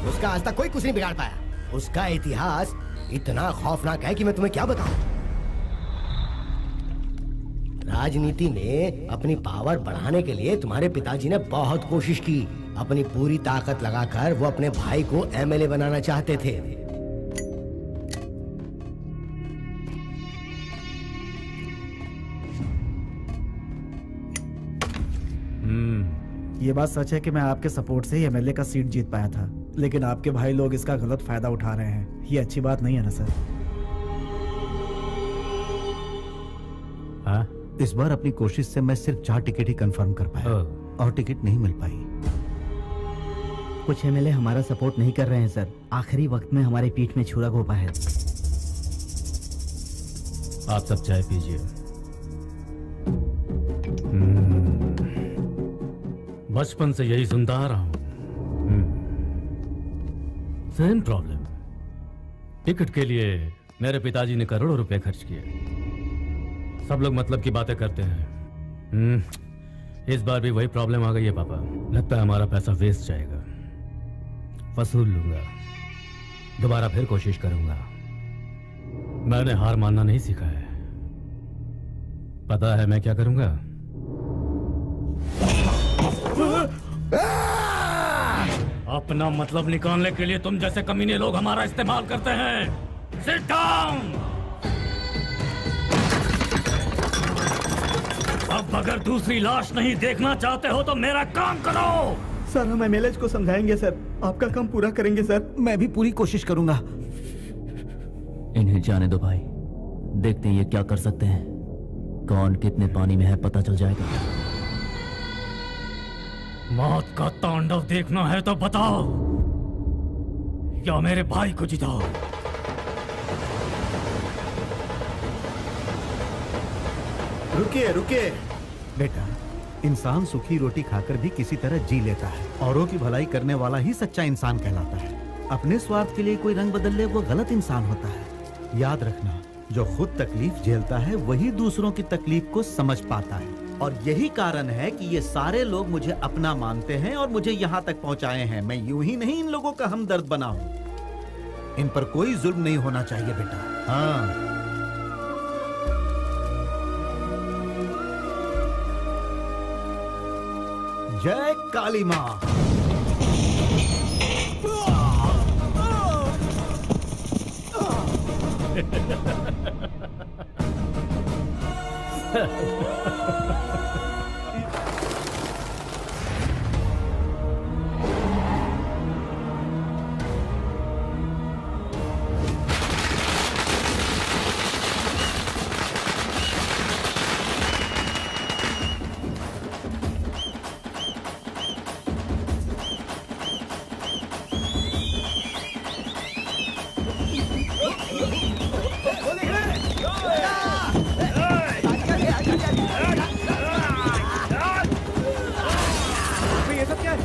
उसका आज तक कोई कुछ नहीं बिगाड़ पाया। उसका इतिहास इतना खौफनाक है कि मैं तुम्हें क्या बताऊं। राजनीति में अपनी पावर बढ़ाने के लिए तुम्हारे पिताजी ने बहुत कोशिश की। अपनी पूरी ताकत लगाकर वो अपने भाई को एमएलए बनाना चाहते थे। ये बात सच है कि मैं आपके सपोर्ट से ही एमएलए का सीट जीत पाया था, लेकिन आपके भाई लोग इसका गलत फायदा उठा रहे हैं। ये अच्छी बात नहीं है ना सर? हाँ? इस बार अपनी कोशिश से मैं सिर्फ 4 टिकट ही कंफर्म कर पाया और टिकट नहीं मिल पाई। कुछ एमएलए हमारा सपोर्ट नहीं कर रहे हैं सर। आखिरी वक्त में हमारे पीठ में छुरा घोंपा है। आप सब चाय पीजिए। बचपन से यही सुनता आ रहा हूं। Same problem. टिकट के लिए मेरे पिताजी ने करोड़ों रुपए खर्च किए। सब लोग मतलब की बातें करते हैं। इस बार भी वही प्रॉब्लम आ गई है पापा। लगता है हमारा पैसा वेस्ट जाएगा। वसूल लूंगा, दोबारा फिर कोशिश करूंगा। मैंने हार मानना नहीं सीखा है। पता है मैं क्या करूंगा? अपना मतलब निकालने के लिए तुम जैसे कमीने लोग हमारा इस्तेमाल करते हैं। Sit down. अब अगर दूसरी लाश नहीं देखना चाहते हो तो मेरा काम करो। सर हम एमएलए को समझाएंगे सर। आपका काम पूरा करेंगे सर। मैं भी पूरी कोशिश करूंगा। इन्हें जाने दो भाई, देखते हैं ये क्या कर सकते हैं। कौन कितने पानी में है पता चल जाएगा। मौत का तांडव देखना है तो बताओ, या मेरे भाई को जिताओ। रुकिए रुकिए बेटा, इंसान सूखी रोटी खाकर भी किसी तरह जी लेता है। औरों की भलाई करने वाला ही सच्चा इंसान कहलाता है। अपने स्वार्थ के लिए कोई रंग बदल ले वो गलत इंसान होता है। याद रखना, जो खुद तकलीफ झेलता है वही दूसरों की तकलीफ को समझ पाता है। और यही कारण है कि ये सारे लोग मुझे अपना मानते हैं और मुझे यहाँ तक पहुँचाए हैं। मैं यूं ही नहीं इन लोगों का हमदर्द बना हूँ। इन पर कोई जुल्म नहीं होना चाहिए बेटा। हाँ, जय काली माँ।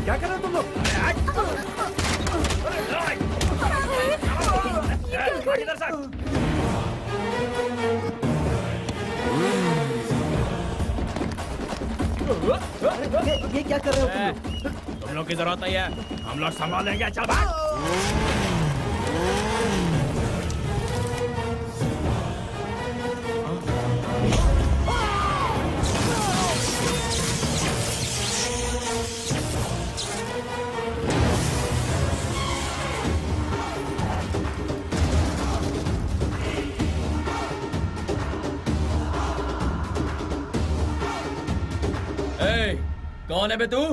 क्या कर रहे हो तुम लोग? ये क्या कर रहे हो तुम लोग की जरूरत नहीं है, हम लोग संभालेंगे। चल भाग। कौन है बे तू?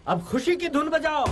अब खुशी की धुन बजाओ।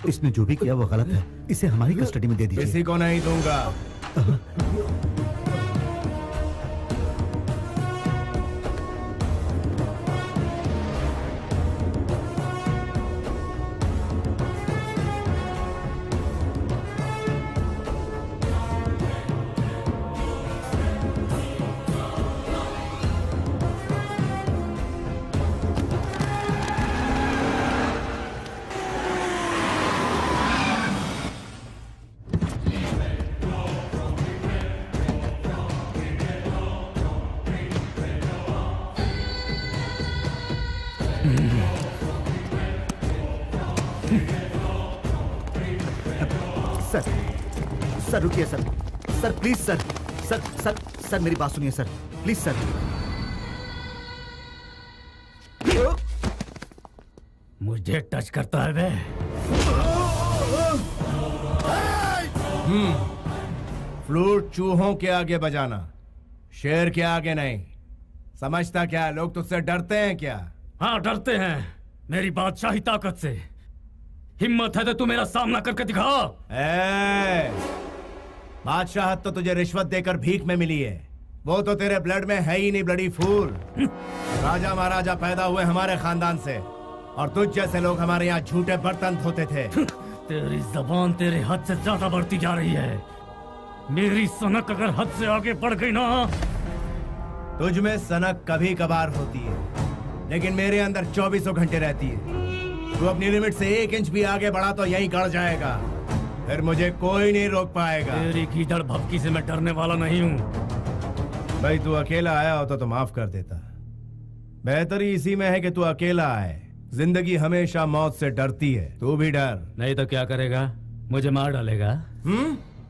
इसने जो भी किया वो गलत है। इसे हमारी कस्टडी में दे दीजिए। किसी को नहीं दूंगा। सर रुकिए sir. Sir please sir. Sir sir sir मेरी बात सुनिए सर, प्लीज सर। मुझे टच करता है बे। फ्लूट चूहों के आगे बजाना, शेर के आगे नहीं। समझता क्या लोग तुझसे डरते हैं क्या? हाँ डरते हैं मेरी बादशाही ताकत से। हिम्मत है तो तू मेरा सामना करके दिखा। बादशाहत तो तुझे रिश्वत देकर भीख में मिली है, वो तो तेरे ब्लड में है ही नहीं ब्लडी फूल। राजा महाराजा पैदा हुए हमारे खानदान से, और तुझ जैसे लोग हमारे यहाँ झूठे बर्तन धोते थे। तेरी जबान तेरे हद से ज्यादा बढ़ती जा रही है। मेरी सनक अगर हद से आगे बढ़ गई ना। तुझ में सनक कभी कभार होती है, लेकिन मेरे अंदर 24 घंटे रहती है। तू अपनी लिमिट से 1 इंच भी आगे बढ़ा तो यहीं गड़ जाएगा, फिर मुझे कोई नहीं रोक पाएगा। तेरी कीचड़ भपकी से मैं डरने वाला नहीं हूँ। भाई तू अकेला आया होता तो माफ कर देता, बेहतरी इसी में है कि तू अकेला आए। जिंदगी हमेशा मौत से डरती है, तू भी डर। नहीं तो क्या करेगा, मुझे मार डालेगा?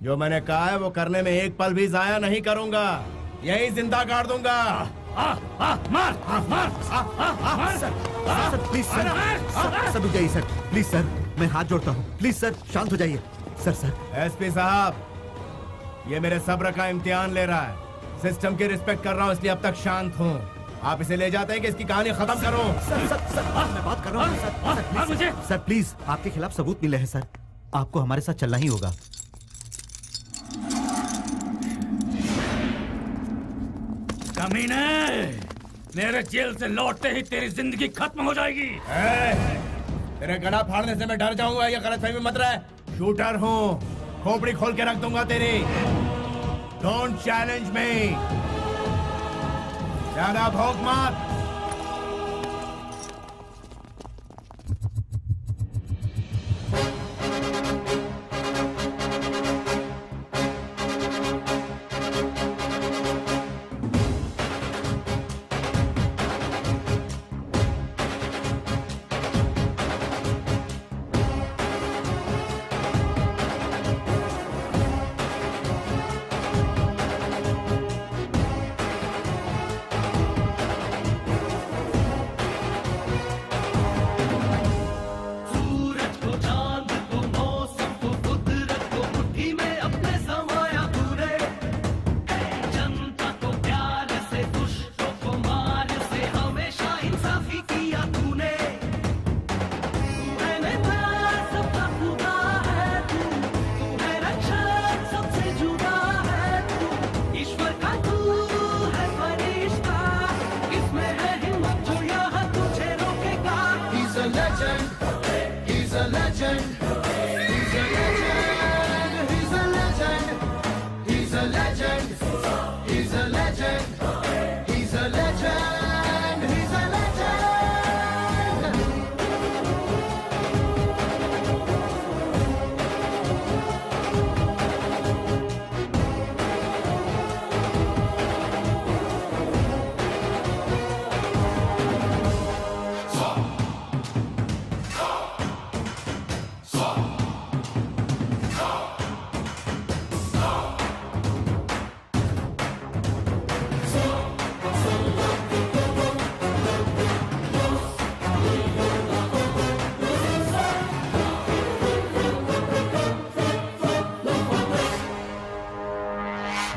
जो मैंने कहा है वो करने में एक पल भी जाया नहीं करूंगा, यही जिंदा गाड़ दूंगा। सर प्लीज सर रुक जाइए सर, प्लीज सर, मैं हाथ जोड़ता हूँ, प्लीज सर शांत हो जाइए। सर एसपी साहब, ये मेरे सब्र का इम्तिहान ले रहा है। सिस्टम की रिस्पेक्ट कर रहा हूँ इसलिए अब तक शांत हूँ। आप इसे ले जाते हैं कि इसकी कहानी खत्म करो। सर मैं बात कर रहा हूँ सर प्लीज, आपके खिलाफ सबूत मिले हैं सर, आपको हमारे साथ चलना ही होगा। कमीने, मेरे जेल से लौटते ही तेरी जिंदगी खत्म हो जाएगी। तेरे गला फाड़ने से मैं डर जाऊंगा, ये गलतफहमी मत रहे। शूटर हूँ, खोपड़ी खोल के रख दूंगा तेरी। डोंट चैलेंज मी, ज्यादा भौंक मत।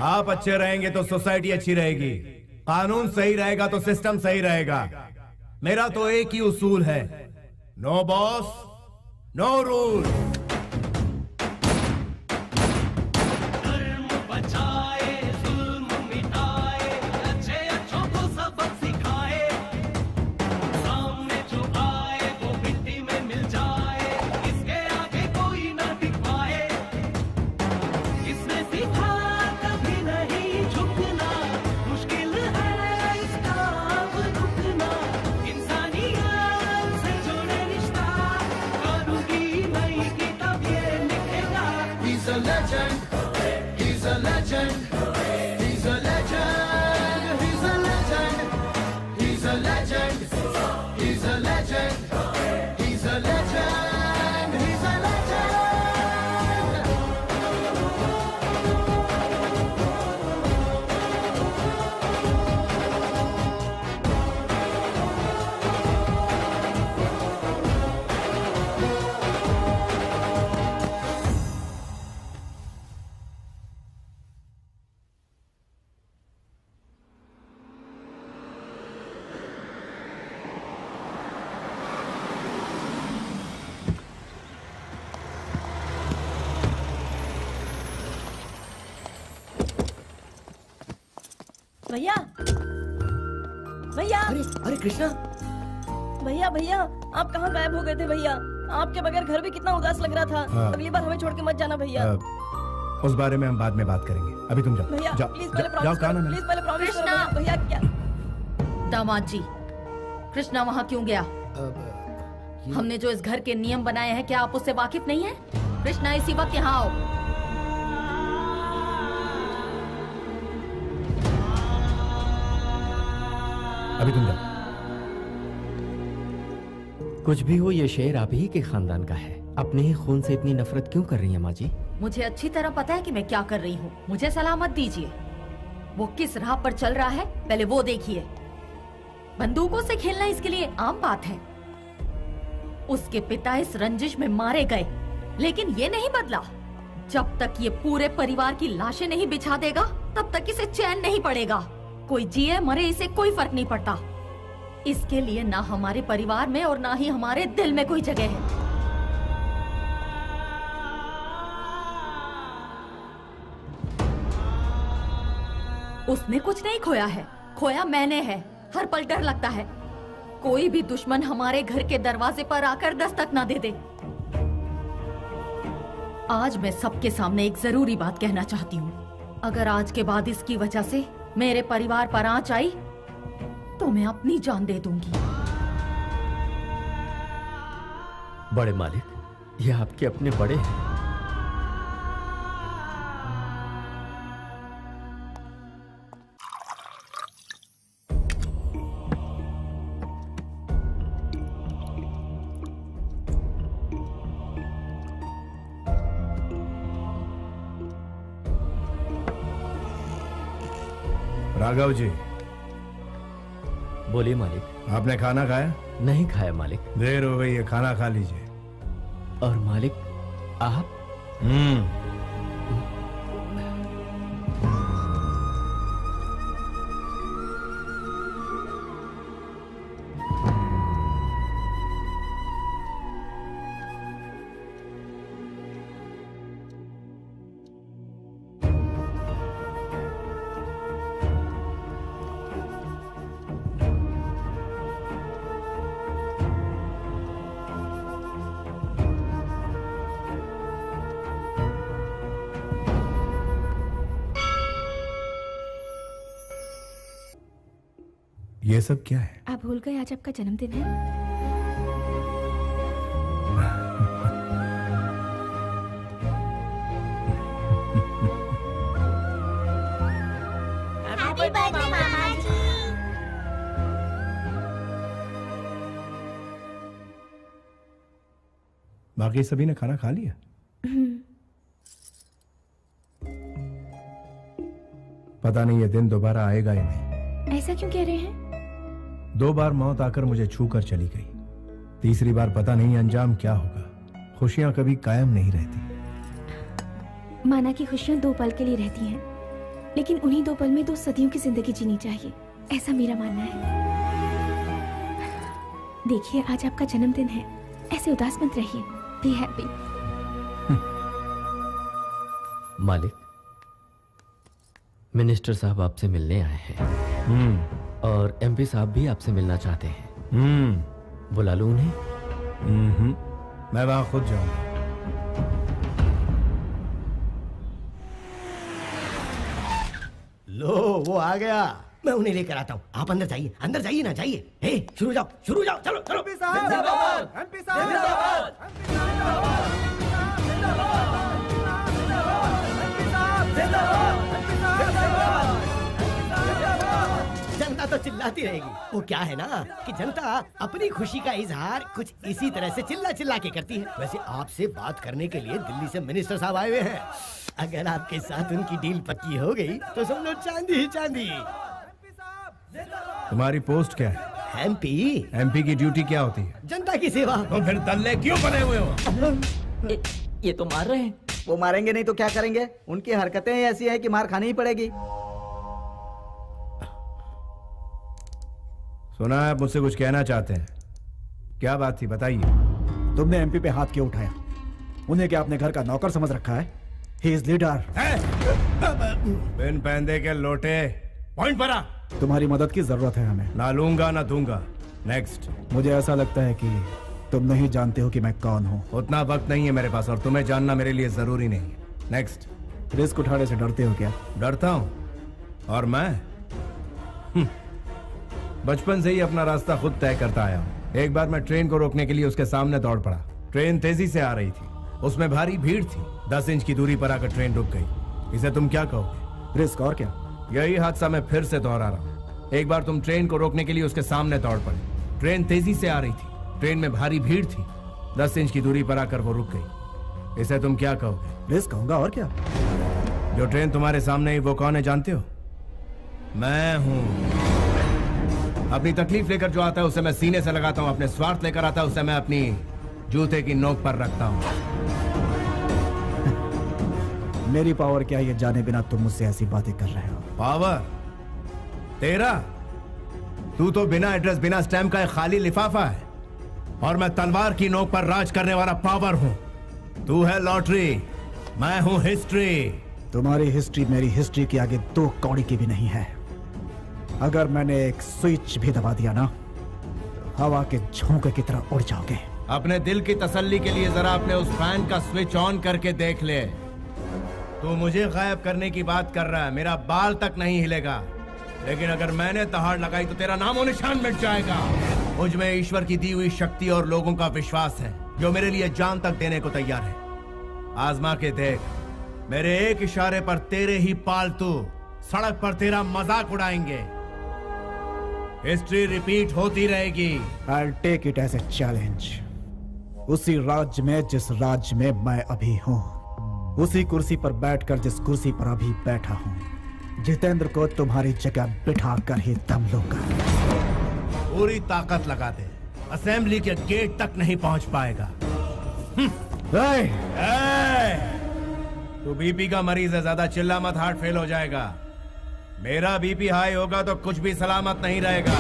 आप अच्छे रहेंगे तो सोसाइटी अच्छी रहेगी, कानून सही रहेगा तो सिस्टम सही रहेगा। मेरा तो एक ही उसूल है, नो बॉस नो रूल। भैया भैया, अरे कृष्णा, भैया भैया आप कहाँ गायब हो गए थे भैया? आपके बगैर घर भी कितना उदास लग रहा था। अगली बार हमें छोड़ के मत जाना भैया। उस बारे में हम बाद में बात करेंगे, अभी तुम जाओ। भैया जाओ, प्लीज पहले जाओ, प्रॉमिस कहा करो, ना प्लीज पहले प्रॉमिस करो भैया। क्या दामाद जी, कृष्णा वहाँ क्यों गया? हमने जो इस घर के नियम बनाए हैं, क्या आप उससे वाकिफ नहीं हैं? कृष्णा, इसी वक्त यहाँ आओ। अभी तुम जाओ। कुछ भी हो, ये शेर आप ही के खानदान का है। अपने ही खून से इतनी नफरत क्यों कर रही है माँ जी? मुझे अच्छी तरह पता है कि मैं क्या कर रही हूँ। मुझे सलाह मत दीजिए। वो किस राह पर चल रहा है, पहले वो देखिए। बंदूकों से खेलना इसके लिए आम बात है। उसके पिता इस रंजिश में मारे गए, लेकिन ये नहीं बदला। जब तक ये पूरे परिवार की लाशें नहीं बिछा देगा, तब तक इसे चैन नहीं पड़ेगा। कोई जिए मरे, इसे कोई फर्क नहीं पड़ता। इसके लिए ना हमारे परिवार में और ना ही हमारे दिल में कोई जगह है। उसने कुछ नहीं खोया है, खोया मैंने है। हर पल डर लगता है कोई भी दुश्मन हमारे घर के दरवाजे पर आकर दस्तक ना दे दे। आज मैं सबके सामने एक जरूरी बात कहना चाहती हूँ। अगर आज के बाद इसकी वजह से मेरे परिवार पर आंच आई, तो मैं अपनी जान दे दूंगी। बड़े मालिक, ये आपके अपने बड़े हैं। राघव जी, बोलिए मालिक। आपने खाना खाया? नहीं खाया मालिक। देर हो गई है, खाना खा लीजिए। और मालिक आप? ये सब क्या है? आप भूल गए आज आपका जन्मदिन है? हैप्पी बर्थडे मामा जी। बाकी सभी ने खाना खा लिया? पता नहीं ये दिन दोबारा आएगा या नहीं। ऐसा क्यों कह रहे हैं? 2 बार मौत आकर मुझे छू कर चली गई। तीसरी बार पता नहीं अंजाम क्या होगा। खुशियां कभी कायम नहीं रहती। माना कि खुशियां 2 पल के लिए रहती हैं, लेकिन उन्हीं 2 पल में 2 सदियों की जिंदगी जीनी चाहिए, ऐसा मेरा मानना है। देखिए, आज आपका जन्मदिन है, ऐसे उदास मत रहिए। Be happy. मालिक, मिनिस्टर साहब आपसे मिलने आए हैं। और एमपी साहब भी आपसे मिलना चाहते हैं। बुला लूं उन्हें? मैं वहां खुद जाऊंगा। लो, वो आ गया। मैं उन्हें लेकर आता हूँ। आप अंदर जाइए, अंदर जाइए ना, जाइए। हे, शुरू जाओ, शुरू जाओ, चलो चलो। एमपी साहब जिंदाबाद, एमपी साहब जिंदाबाद, एमपी साहब जिंदाबाद, एमपी साहब जिंदाबाद। जनता तो चिल्लाती रहेगी। वो क्या है ना कि जनता अपनी खुशी का इजहार कुछ इसी तरह से चिल्ला चिल्ला के करती है। वैसे आपसे बात करने के लिए दिल्ली से मिनिस्टर साहब आए हुए हैं। अगर आपके साथ उनकी डील पक्की हो गई तो समझो चांदी ही चांदी। तुम्हारी पोस्ट क्या है? एमपी। एमपी की ड्यूटी क्या होती है? जनता की सेवा। तो फिर दल्ले क्यों बने हुए हो? ये तो मार रहे हैं। वो मारेंगे नहीं तो क्या करेंगे? उनकी हरकतें ऐसी हैं कि मार खानी ही पड़ेगी। सुना है मुझसे कुछ कहना चाहते हैं। क्या बात थी, बताइए। तुमने एमपी पे हाथ क्यों उठाया? उन्हें क्या अपने घर का नौकर समझ रखा है? He is leader. बिन पैंदे के लोटे, पॉइंट पर आ। तुम्हारी मदद की जरूरत है हमें। ना लूंगा ना दूंगा। नेक्स्ट। मुझे ऐसा लगता है कि तुम नहीं जानते हो कि मैं कौन हूँ। उतना वक्त नहीं है मेरे पास, और तुम्हें जानना मेरे लिए जरूरी नहीं है। नेक्स्ट। रिस्क उठाने से डरते हो क्या? डरता हूँ? और मैं बचपन से ही अपना रास्ता खुद तय करता आया हूँ। एक बार मैं ट्रेन को रोकने के लिए उसके सामने दौड़ पड़ा। ट्रेन तेजी से आ रही थी, उसमें भारी भीड़ थी। 10 इंच की दूरी पर आकर ट्रेन रुक गई। इसे तुम क्या कहोगे? रिस्क और क्या? यही हादसा मैं फिर से दोहरा रहा हूँ। एक बार तुम ट्रेन को रोकने के लिए उसके सामने दौड़ पड़े। ट्रेन तेजी से आ रही थी, ट्रेन में भारी भीड़ थी। 10 इंच की दूरी पर आकर वो रुक गई। इसे तुम क्या कहोगे? रिस्क कहूंगा और क्या। जो ट्रेन तुम्हारे सामने ही वो कौन है जानते हो? मैं हूं। अपनी तकलीफ लेकर जो आता है उसे मैं सीने से लगाता हूं, अपने स्वार्थ लेकर आता है उसे मैं अपनी जूते की नोक पर रखता हूं। मेरी पावर क्या ये जाने बिना तुम मुझसे ऐसी बातें कर रहे हो? पावर तेरा? तू तो बिना एड्रेस बिना स्टैम्प का एक खाली लिफाफा है, और मैं तलवार की नोक पर राज करने वाला पावर हूं। तू है लॉटरी, मैं हूं हिस्ट्री। तुम्हारी हिस्ट्री मेरी हिस्ट्री के आगे 2 कौड़ी की भी नहीं है। अगर मैंने एक स्विच भी दबा दिया ना, हवा के झोंके की तरह उड़ जाओगे। अपने दिल की तसल्ली के लिए जरा अपने उस फैन का स्विच ऑन करके देख ले। तू मुझे गायब करने की बात कर रहा है, मेरा बाल तक नहीं हिलेगा, लेकिन अगर मैंने दहाड़ लगाई तो तेरा नामो निशान मिट जाएगा। मुझ में ईश्वर की दी हुई शक्ति और लोगों का विश्वास है, जो मेरे लिए जान तक देने को तैयार है। आजमा के देख, मेरे एक इशारे पर तेरे ही पालतू सड़क पर तेरा मजाक उड़ाएंगे। हिस्ट्री रिपीट होती रहेगी। I'll take it as a challenge। उसी राज्य में जिस राज्य में मैं अभी हूँ, उसी कुर्सी पर बैठकर जिस कुर्सी पर अभी बैठा हूँ, जितेंद्र को तुम्हारी जगह बिठा कर ही दम लूंगा। पूरी ताकत लगा दे, असेंबली के गेट तक नहीं पहुंच पाएगा। तू बीपी का मरीज है, ज्यादा चिल्ला मत, हार्ट फेल हो जाएगा। मेरा बीपी हाई होगा तो कुछ भी सलामत नहीं रहेगा।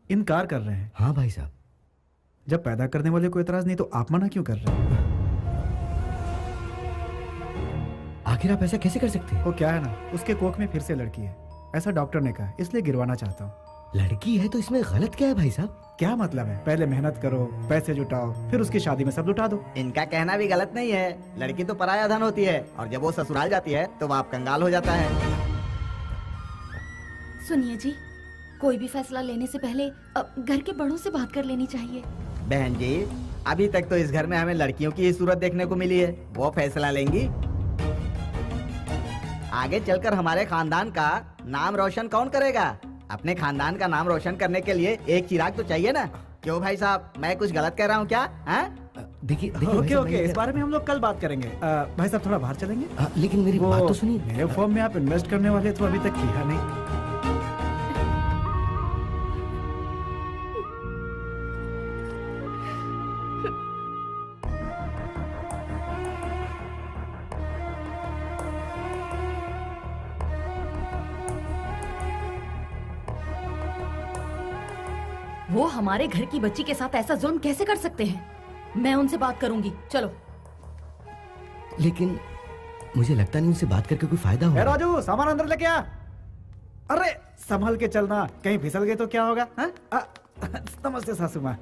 इनकार कर रहे हैं? हाँ भाई साहब। जब पैदा करने वाले को एतराज नहीं तो आप मना क्यों कर रहे हैं? आखिर आप ऐसा कैसे कर सकते हैं? वो क्या है ना, उसके कोख में फिर से लड़की है, ऐसा डॉक्टर ने कहा, इसलिए गिरवाना चाहता हूँ। लड़की है तो इसमें गलत क्या है भाई साहब? क्या मतलब है? पहले मेहनत करो, पैसे जुटाओ, फिर उसकी शादी में सब लुटा दो। इनका कहना भी गलत नहीं है। लड़की तो पराया धन होती है, और जब वो ससुराल जाती है तो बाप कंगाल हो जाता है। सुनिए जी, कोई भी फैसला लेने से पहले घर के बड़ों से बात कर लेनी चाहिए। बहन जी, अभी तक तो इस घर में हमें लड़कियों की ही सूरत देखने को मिली है, वो फैसला लेंगी। आगे चलकर हमारे खानदान का नाम रोशन कौन करेगा? अपने खानदान का नाम रोशन करने के लिए एक चिराग तो चाहिए ना। क्यों भाई साहब, मैं कुछ गलत कह रहा हूँ क्या? देखिए ओके ओके, इस बारे में हम लोग कल बात करेंगे। भाई साहब थोड़ा बाहर चलेंगे? लेकिन मेरी बात तो सुनिए। मेरे फॉर्म में आप इन्वेस्ट करने वाले तो अभी तक किया नहीं। वो हमारे घर की बच्ची के साथ ऐसा जुल्म कैसे कर सकते हैं? मैं उनसे बात करूंगी, चलो। लेकिन मुझे लगता नहीं उनसे बात करके कोई फायदा होगा। राजू, सामान अंदर लेके आ। अरे संभल के चलना, कहीं फिसल गए तो क्या होगा? नमस्ते सासू माँ,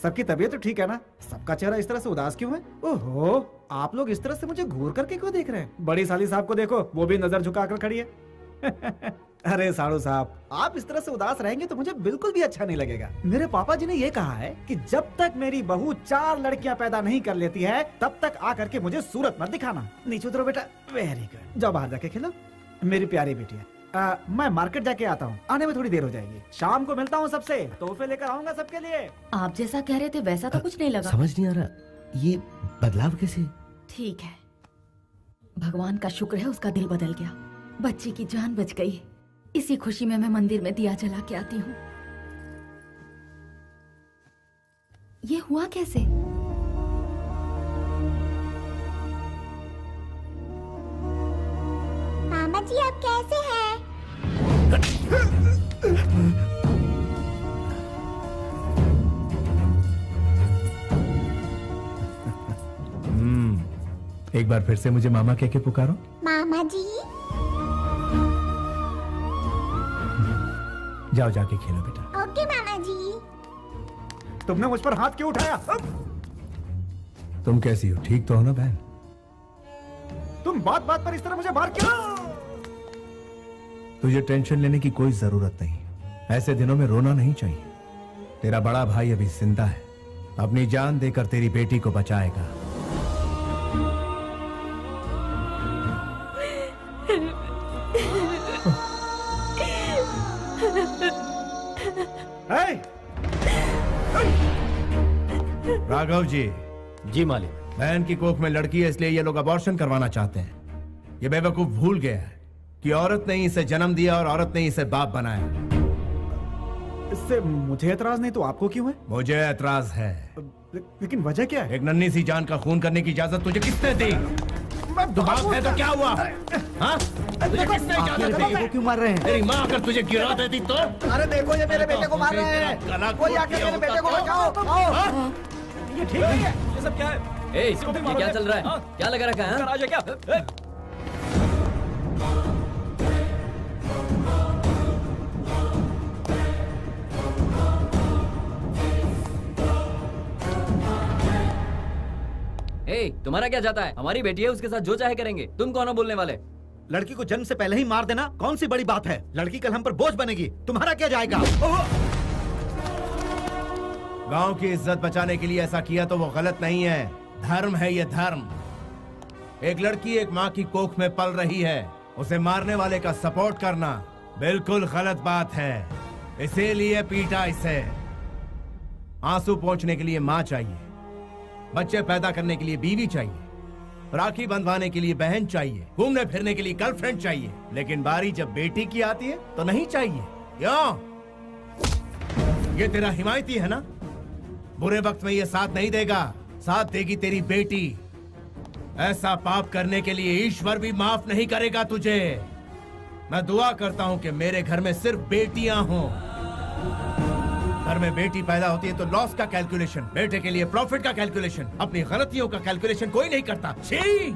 सबकी तबीयत तो ठीक है ना? सबका चेहरा इस तरह से उदास क्यों है? ओहो, आप लोग इस तरह से मुझे घूर करके क्यों देख रहे हैं? बड़ी साली साहब को देखो, वो भी नजर झुकाकर खड़ी है। अरे साड़ू साहब, आप इस तरह से उदास रहेंगे तो मुझे बिल्कुल भी अच्छा नहीं लगेगा। मेरे पापा जी ने ये कहा है कि जब तक मेरी बहू 4 लड़कियां पैदा नहीं कर लेती है, तब तक आकर के मुझे सूरत मत दिखाना। नीचे उतरो बेटा। वेरी गुड, जाओ बाहर जाके खेलो मेरी प्यारी बेटिया। मैं मार्केट जाके आता हूँ, आने में थोड़ी देर हो जाएगी। शाम को मिलता हूँ सबसे, तोहफे लेकर आऊंगा सबके लिए। आप जैसा कह रहे थे वैसा तो कुछ नहीं लगा। समझ नहीं आ रहा ये बदलाव कैसे? ठीक है, भगवान का शुक्र है उसका दिल बदल गया, बच्ची की जान बच गई। इसी खुशी में मैं मंदिर में दिया जला के आती हूँ। ये हुआ कैसे? मामा जी आप कैसे हैं? एक बार फिर से मुझे मामा कह के पुकारो। मामा जी। जाओ जाके खेलो बेटा। ओके मामा जी। तुमने मुझ पर हाथ क्यों उठाया? तुम कैसी हो? ठीक तो हो ना बहन? तुम बात बात पर इस तरह मुझे मार क्यों? तुझे टेंशन लेने की कोई जरूरत नहीं। ऐसे दिनों में रोना नहीं चाहिए। तेरा बड़ा भाई अभी जिंदा है, अपनी जान देकर तेरी बेटी को बचाएगा। राघव जी। जी मालिक। बहन की कोख में लड़की है, इसलिए ये लोग अबॉर्शन करवाना चाहते हैं। ये बेवकूफ भूल गया है कि औरत ने ही इसे जन्म दिया और औरत ने ही इसे बाप बनाया। इससे मुझे एतराज नहीं तो आपको क्यों है? मुझे एतराज है। लेकिन वजह क्या है? एक नन्ही सी जान का खून करने की इजाजत तुझे किसने दी? बाप है तो क्या हुआ? हाँ? तुझे किसने इजाजत दी? क्यों मार रहे हैं? तेरी माँ अगर तुझे गिरा देती तो? अरे देखो ये मेरे बेटे को मार रहे हैं। कोई आके मेरे बेटे को बचाओ। आओ। ये ठीक नहीं है। ये सब क्या है? ए, ये क्या चल रहा है? क्या लगा रखा है? राजा क्या? तुम्हारा क्या जाता है? हमारी बेटी है, उसके साथ जो चाहे करेंगे। तुम कौन हो बोलने वाले? लड़की को जन्म से पहले ही मार देना कौन सी बड़ी बात है? लड़की कल हम पर बोझ बनेगी, तुम्हारा क्या जाएगा? गांव की इज्जत बचाने के लिए ऐसा किया तो वो गलत नहीं है, धर्म है ये धर्म। एक लड़की एक माँ की कोख में पल रही है, उसे मारने वाले का सपोर्ट करना बिल्कुल गलत बात है। इसीलिए पीटा इसे। आंसू पोंछने के लिए माँ चाहिए, बच्चे पैदा करने के लिए बीवी चाहिए, राखी बंधवाने के लिए बहन चाहिए, घूमने फिरने के लिए गर्लफ्रेंड चाहिए, लेकिन बारी जब बेटी की आती है तो नहीं चाहिए। क्यों? ये तेरा हिमायती है ना? बुरे वक्त में ये साथ नहीं देगा, साथ देगी तेरी बेटी। ऐसा पाप करने के लिए ईश्वर भी माफ नहीं करेगा तुझे। मैं दुआ करता हूं कि मेरे घर में सिर्फ बेटियां हों। घर में बेटी पैदा होती है तो लॉस का कैलकुलेशन, बेटे के लिए प्रॉफिट का कैलकुलेशन, अपनी गलतियों का कैलकुलेशन कोई नहीं करता। छी!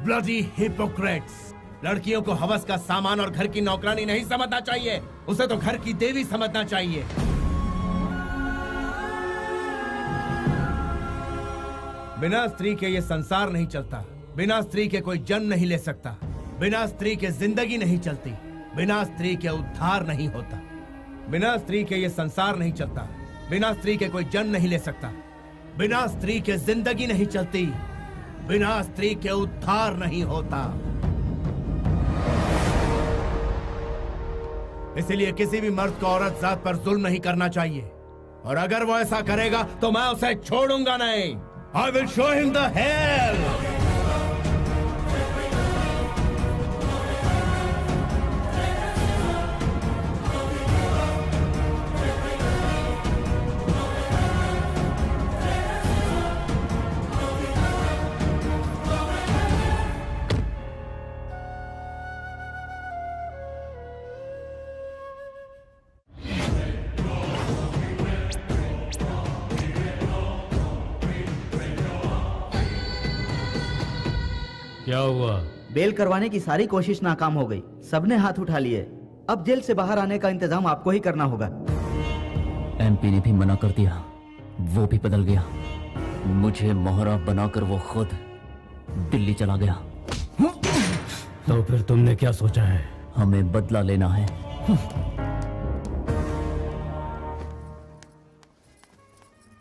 Bloody Hippocrates! लड़कियों को हवस का सामान और घर की नौकरानी नहीं समझना चाहिए, उसे तो घर की देवी समझना चाहिए। बिना स्त्री के ये संसार नहीं चलता, बिना स्त्री के कोई जन्म नहीं ले सकता, बिना स्त्री के जिंदगी नहीं चलती, बिना स्त्री के उद्धार नहीं होता। बिना स्त्री के ये संसार नहीं चलता, बिना स्त्री के कोई जन्म नहीं ले सकता, बिना स्त्री के जिंदगी नहीं चलती, बिना स्त्री के उद्धार नहीं होता। इसलिए किसी भी मर्द को औरत जात पर जुल्म नहीं करना चाहिए, और अगर वो ऐसा करेगा तो मैं उसे छोड़ूंगा नहीं। I will show him the hell! क्या हुआ? बेल करवाने की सारी कोशिश नाकाम हो गई, सबने हाथ उठा लिए। अब जेल से बाहर आने का इंतजाम आपको ही करना होगा। एमपी ने भी मना कर दिया, वो भी बदल गया। मुझे मोहरा बनाकर वो खुद दिल्ली चला गया। तो फिर तुमने क्या सोचा है? हमें बदला लेना है।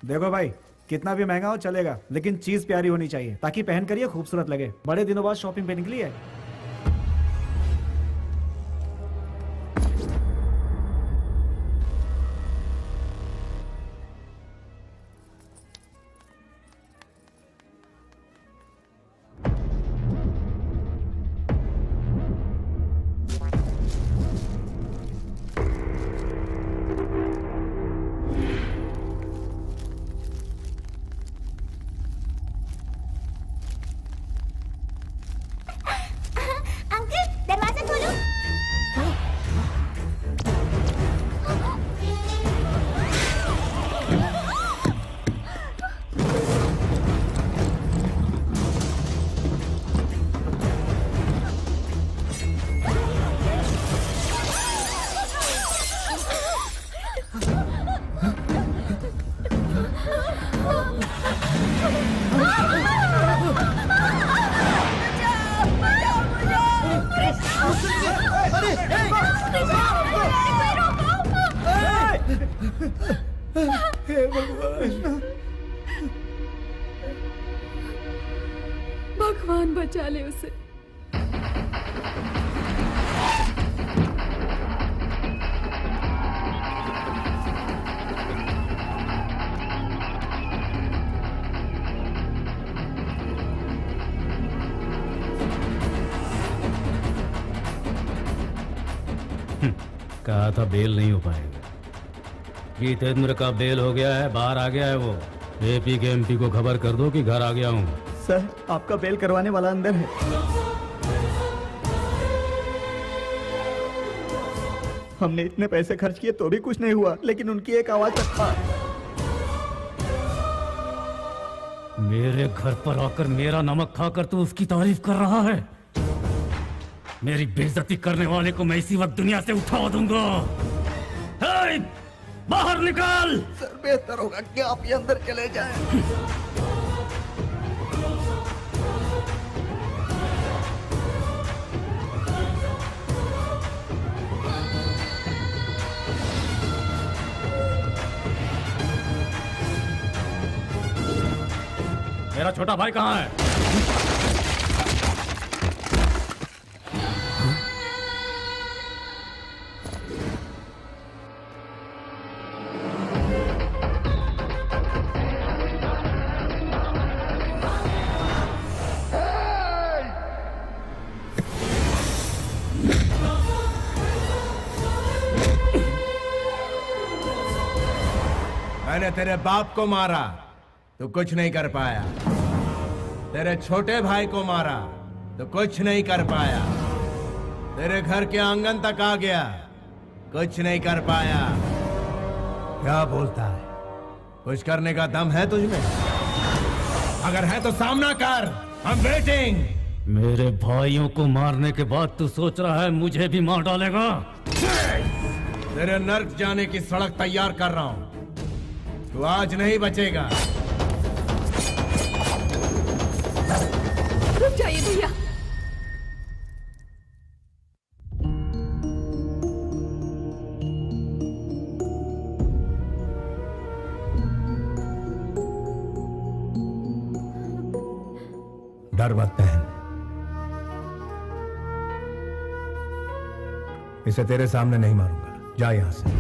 देखो भाई, कितना भी महंगा हो चलेगा, लेकिन चीज प्यारी होनी चाहिए ताकि पहन कर ये खूबसूरत लगे। बड़े दिनों बाद शॉपिंग पे निकली है। हे भगवान, भगवान बचा ले उसे। कहा था बेल नहीं हो पाएगा। जितेंद्र का बेल हो गया है, बाहर आ गया है वो। एपी के एमपी को खबर कर दो कि घर आ गया हूँ। सर, आपका बेल करवाने वाला अंदर है। हमने इतने पैसे खर्च किए तो भी कुछ नहीं हुआ, लेकिन उनकी एक आवाज तक था। मेरे घर पर आकर मेरा नमक खाकर तू उसकी तारीफ कर रहा है। मेरी बेइज्जती करने वाले को मैं इसी वक्त दुनिया से उठा दूंगा। हे, बाहर निकाल। सर, बेहतर होगा कि आप ये अंदर चले जाएं। मेरा छोटा भाई कहाँ है? मैंने तेरे बाप को मारा तो कुछ नहीं कर पाया, तेरे छोटे भाई को मारा तो कुछ नहीं कर पाया, तेरे घर के आंगन तक आ गया, कुछ नहीं कर पाया। क्या बोलता है? कुछ करने का दम है तुझमें? अगर है तो सामना कर। I'm waiting। मेरे भाइयों को मारने के बाद तू सोच रहा है मुझे भी मार डालेगा? तेरे नर्क जाने की सड़क तैयार कर रहा हूं, तू आज नहीं बचेगा। रुक जाइए भैया। डर मत बहन, इसे तेरे सामने नहीं मारूंगा। जा यहां से।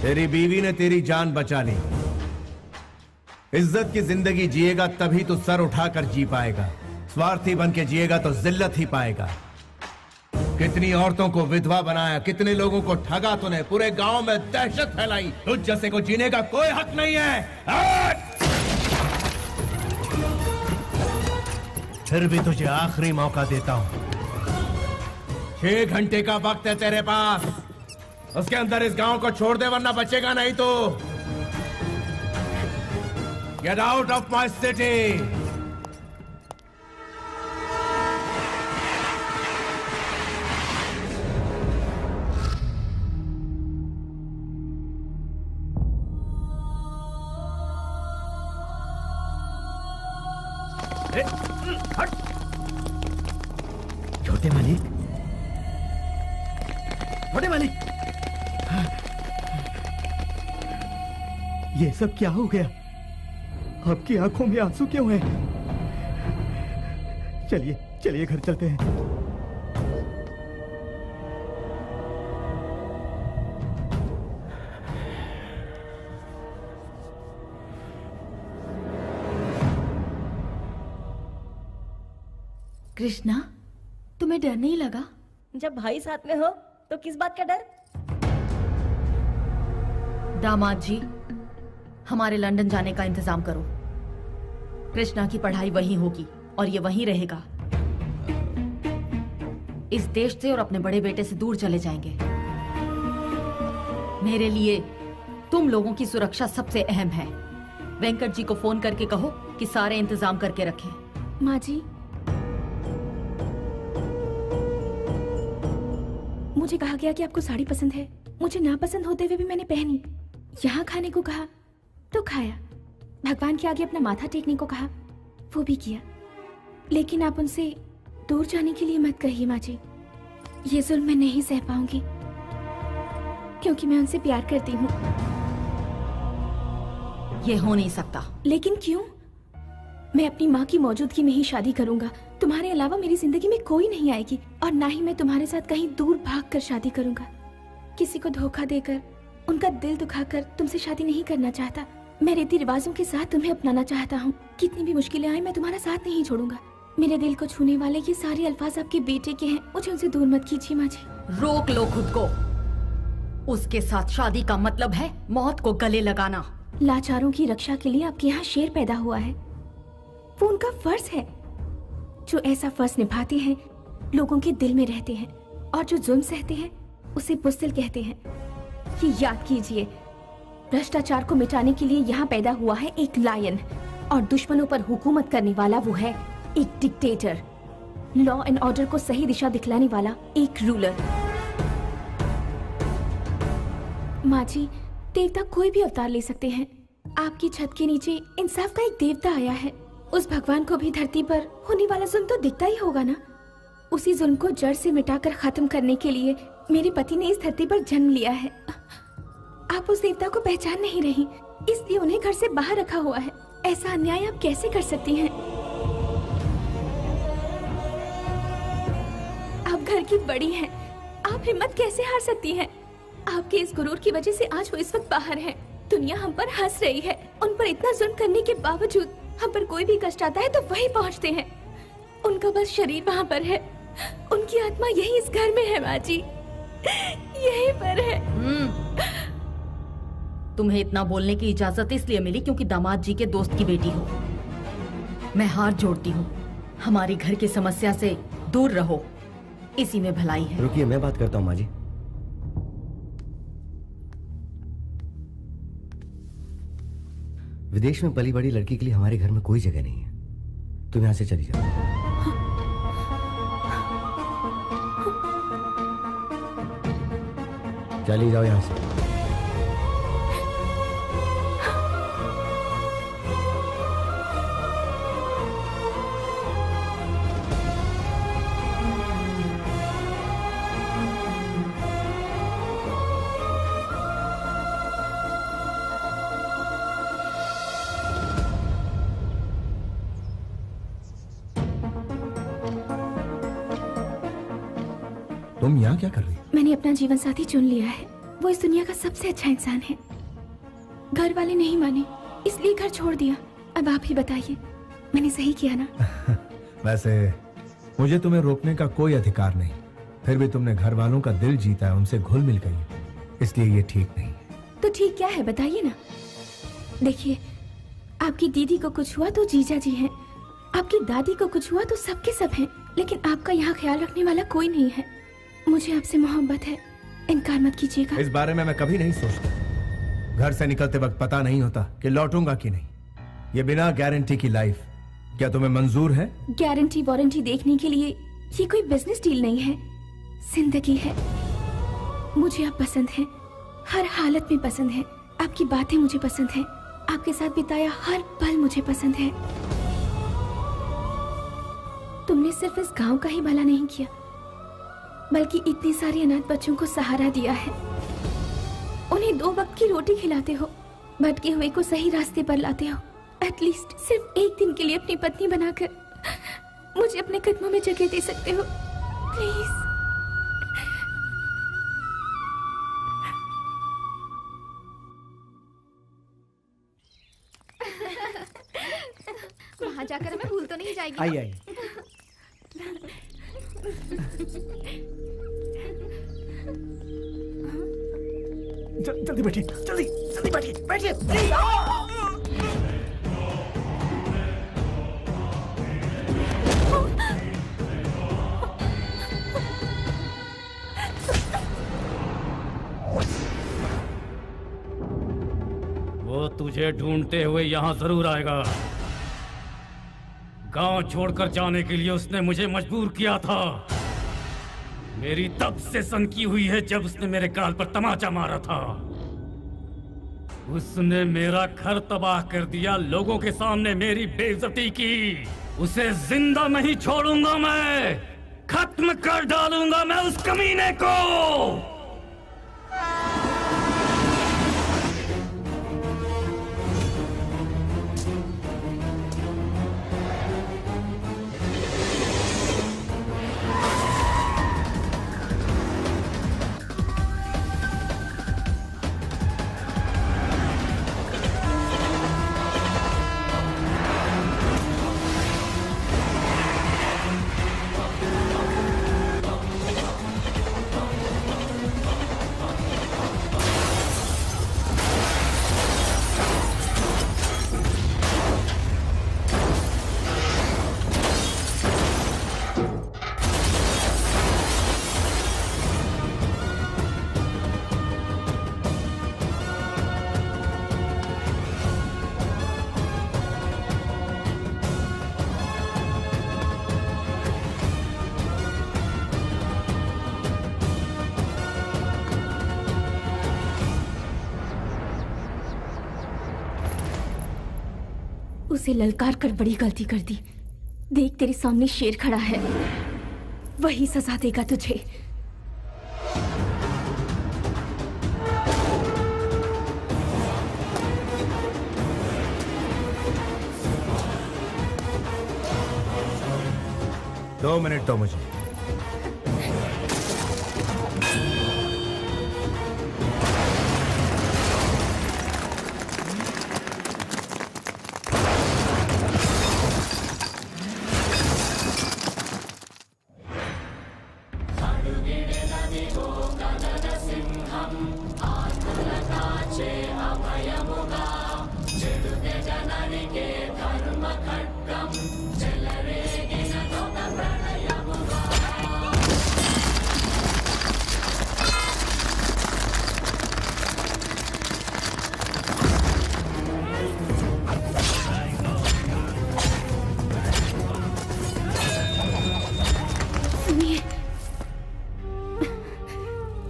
तेरी बीवी ने तेरी जान बचा ली। इज्जत की जिंदगी जिएगा तभी तो सर उठाकर जी पाएगा। स्वार्थी बन के जिएगा तो जिल्लत ही पाएगा। कितनी औरतों को विधवा बनाया, कितने लोगों को ठगा तूने, पूरे गांव में दहशत फैलाई। तुझ जैसे को जीने का कोई हक नहीं है। फिर भी तुझे आखिरी मौका देता हूं। 6 घंटे का वक्त है तेरे पास, उसके अंदर इस गांव को छोड़ दे वरना बचेगा नहीं तो। Get out of my city! छोटे मालिक, छोटे मालिक, ये सब क्या हो गया? आपकी आंखों में आंसू क्यों हैं? चलिए चलिए घर चलते हैं। कृष्णा, तुम्हें डर नहीं लगा? जब भाई साथ में हो तो किस बात का डर? दामाद जी, हमारे लंदन जाने का इंतजाम करो। कृष्णा की पढ़ाई वहीं होगी और ये वहीं रहेगा। इस देश से और अपने बड़े बेटे से दूर चले जाएंगे। मेरे लिए तुम लोगों की सुरक्षा सबसे अहम है। वेंकट जी को फोन करके कहो कि सारे इंतजाम करके रखें। माँ जी, मुझे कहा गया कि आपको साड़ी पसंद है। मुझे ना पसंद होते हुए भी मैंने पहनी। यहाँ खाने को कहा तो खाया। भगवान के आगे अपना माथा टेकने को कहा, वो भी किया। लेकिन आप उनसे दूर जाने के लिए मत कहिए माँ जी। ये जुल्म मैं नहीं सह पाऊंगी, क्योंकि मैं उनसे प्यार करती हूँ। ये हो नहीं सकता। लेकिन क्यों? मैं अपनी माँ की मौजूदगी में ही शादी करूंगा। तुम्हारे अलावा मेरी जिंदगी में कोई नहीं आएगी, और ना ही मैं तुम्हारे साथ कहीं दूर भागकर शादी करूंगा। किसी को धोखा देकर, उनका दिल दुखाकर तुमसे शादी नहीं करना चाहता। मैं रीति रिवाजों के साथ तुम्हें अपनाना चाहता हूँ। कितनी भी मुश्किलें आए, मैं तुम्हारा साथ नहीं छोड़ूंगा। मेरे दिल को छूने वाले ये सारे अल्फाज आपके बेटे के हैं। मुझे उनसे दूर मत कीजिए माँ जी। रोक लो खुद को। उसके साथ शादी का मतलब है मौत को गले लगाना। लाचारों की रक्षा के लिए आपके यहाँ शेर पैदा हुआ है। वो उनका फर्ज है। जो ऐसा फर्ज निभाते हैं, लोगों के दिल में रहते हैं, और जो जुल्म सहते हैं उसे बुज़दिल कहते हैं। ये याद कीजिए, भ्रष्टाचार को मिटाने के लिए यहाँ पैदा हुआ है एक लायन, और दुश्मनों पर हुकूमत करने वाला वो है एक डिक्टेटर। लॉ एंड ऑर्डर को सही दिशा दिखलाने वाला एक रूलर। माँ जी, देवता कोई भी अवतार ले सकते हैं। आपकी छत के नीचे इंसाफ का एक देवता आया है। उस भगवान को भी धरती पर होने वाला जुल्म तो दिखता ही होगा ना। उसी जुल्म को जड़ से मिटाकर खत्म करने के लिए मेरे पति ने इस धरती पर जन्म लिया है। आप उस देवता को पहचान नहीं रही, इसलिए उन्हें घर से बाहर रखा हुआ है। ऐसा अन्याय आप कैसे कर सकती हैं? आप घर की बड़ी हैं, आप हिम्मत कैसे हार सकती हैं? आपके इस गुरूर की वजह से आज वो इस वक्त बाहर हैं। दुनिया हम पर हंस रही है। उन पर इतना जुल्म करने के बावजूद हम पर कोई भी कष्ट आता है तो वही पहुंचते हैं। उनका बस शरीर वहाँ पर है, उनकी आत्मा यही इस घर में है माँ जी, यहीं पर है। तुम्हें इतना बोलने की इजाजत इसलिए मिली क्योंकि दामाद जी के दोस्त की बेटी हो। मैं हाथ जोड़ती हूँ, हमारी घर की समस्या से दूर रहो, इसी में भलाई है। रुकिए, मैं बात करता हूँ माँ जी। विदेश में पली बड़ी लड़की के लिए हमारे घर में कोई जगह नहीं है। तुम यहाँ से चली जाओ। चली जाओ यहाँ से। तुम यहाँ क्या कर रही? मैंने अपना जीवन साथी चुन लिया है। वो इस दुनिया का सबसे अच्छा इंसान है। घर वाले नहीं माने, इसलिए घर छोड़ दिया। अब आप ही बताइए, मैंने सही किया ना? वैसे मुझे तुम्हें रोकने का कोई अधिकार नहीं, फिर भी तुमने घर वालों का दिल जीता है, उनसे घुल मिल गई, इसलिए ये ठीक नहीं है। तो ठीक क्या है बताइए ना। देखिए, आपकी दीदी को कुछ हुआ तो जीजा जी हैं, आपकी दादी को कुछ हुआ तो सबके सब हैं, लेकिन आपका यहाँ ख्याल रखने वाला कोई नहीं है। मुझे आपसे मोहब्बत है, इनकार मत कीजिएगा। इस बारे में मैं कभी नहीं सोचता। घर से निकलते वक्त पता नहीं होता कि लौटूंगा कि नहीं। ये बिना गारंटी की लाइफ क्या तुम्हें मंजूर है? गारंटी वारंटी देखने के लिए ये कोई बिजनेस डील नहीं है, जिंदगी है। मुझे आप पसंद हैं, हर हालत में पसंद है। आपकी बातें मुझे पसंद है, आपके साथ बिताया हर पल मुझे पसंद है। तुमने सिर्फ इस गांव का ही भला नहीं किया, बल्कि इतने सारे अनाथ बच्चों को सहारा दिया है। उन्हें 2 वक्त की रोटी खिलाते हो, भटके हुए को सही रास्ते पर लाते हो। एटलीस्ट सिर्फ एक दिन के लिए अपनी पत्नी बनाकर मुझे अपने कदमों में जगह दे सकते हो, प्लीज। वहाँ जाकर हमें भूल तो नहीं जाएगी? आइए आइए। जल्दी बैठिए, जल्दी जल्दी बैठिए, बैठिए। वो तुझे ढूंढते हुए यहाँ जरूर आएगा। गांव छोड़कर जाने के लिए उसने मुझे मजबूर किया था। मेरी तब से सनकी हुई है जब उसने मेरे गाल पर तमाचा मारा था। उसने मेरा घर तबाह कर दिया, लोगों के सामने मेरी बेइज्जती की। उसे जिंदा नहीं छोड़ूंगा मैं, खत्म कर डालूंगा मैं उस कमीने को। उसे ललकार कर बड़ी गलती कर दी। देख तेरे सामने शेर खड़ा है, वही सजा देगा तुझे। दो मिनट दो मुझे।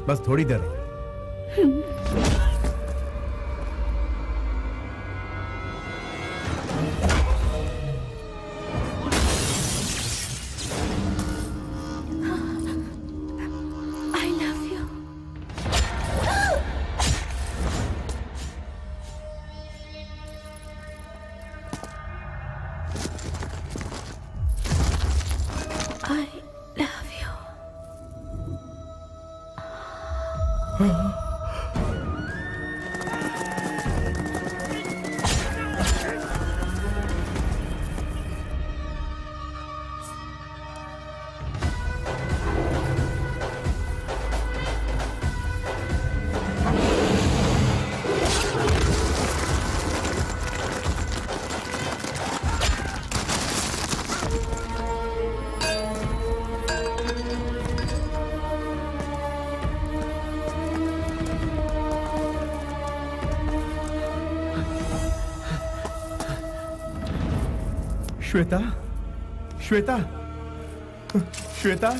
बस थोड़ी देर और। I love you. I love you. Shweta, Shweta, Shweta,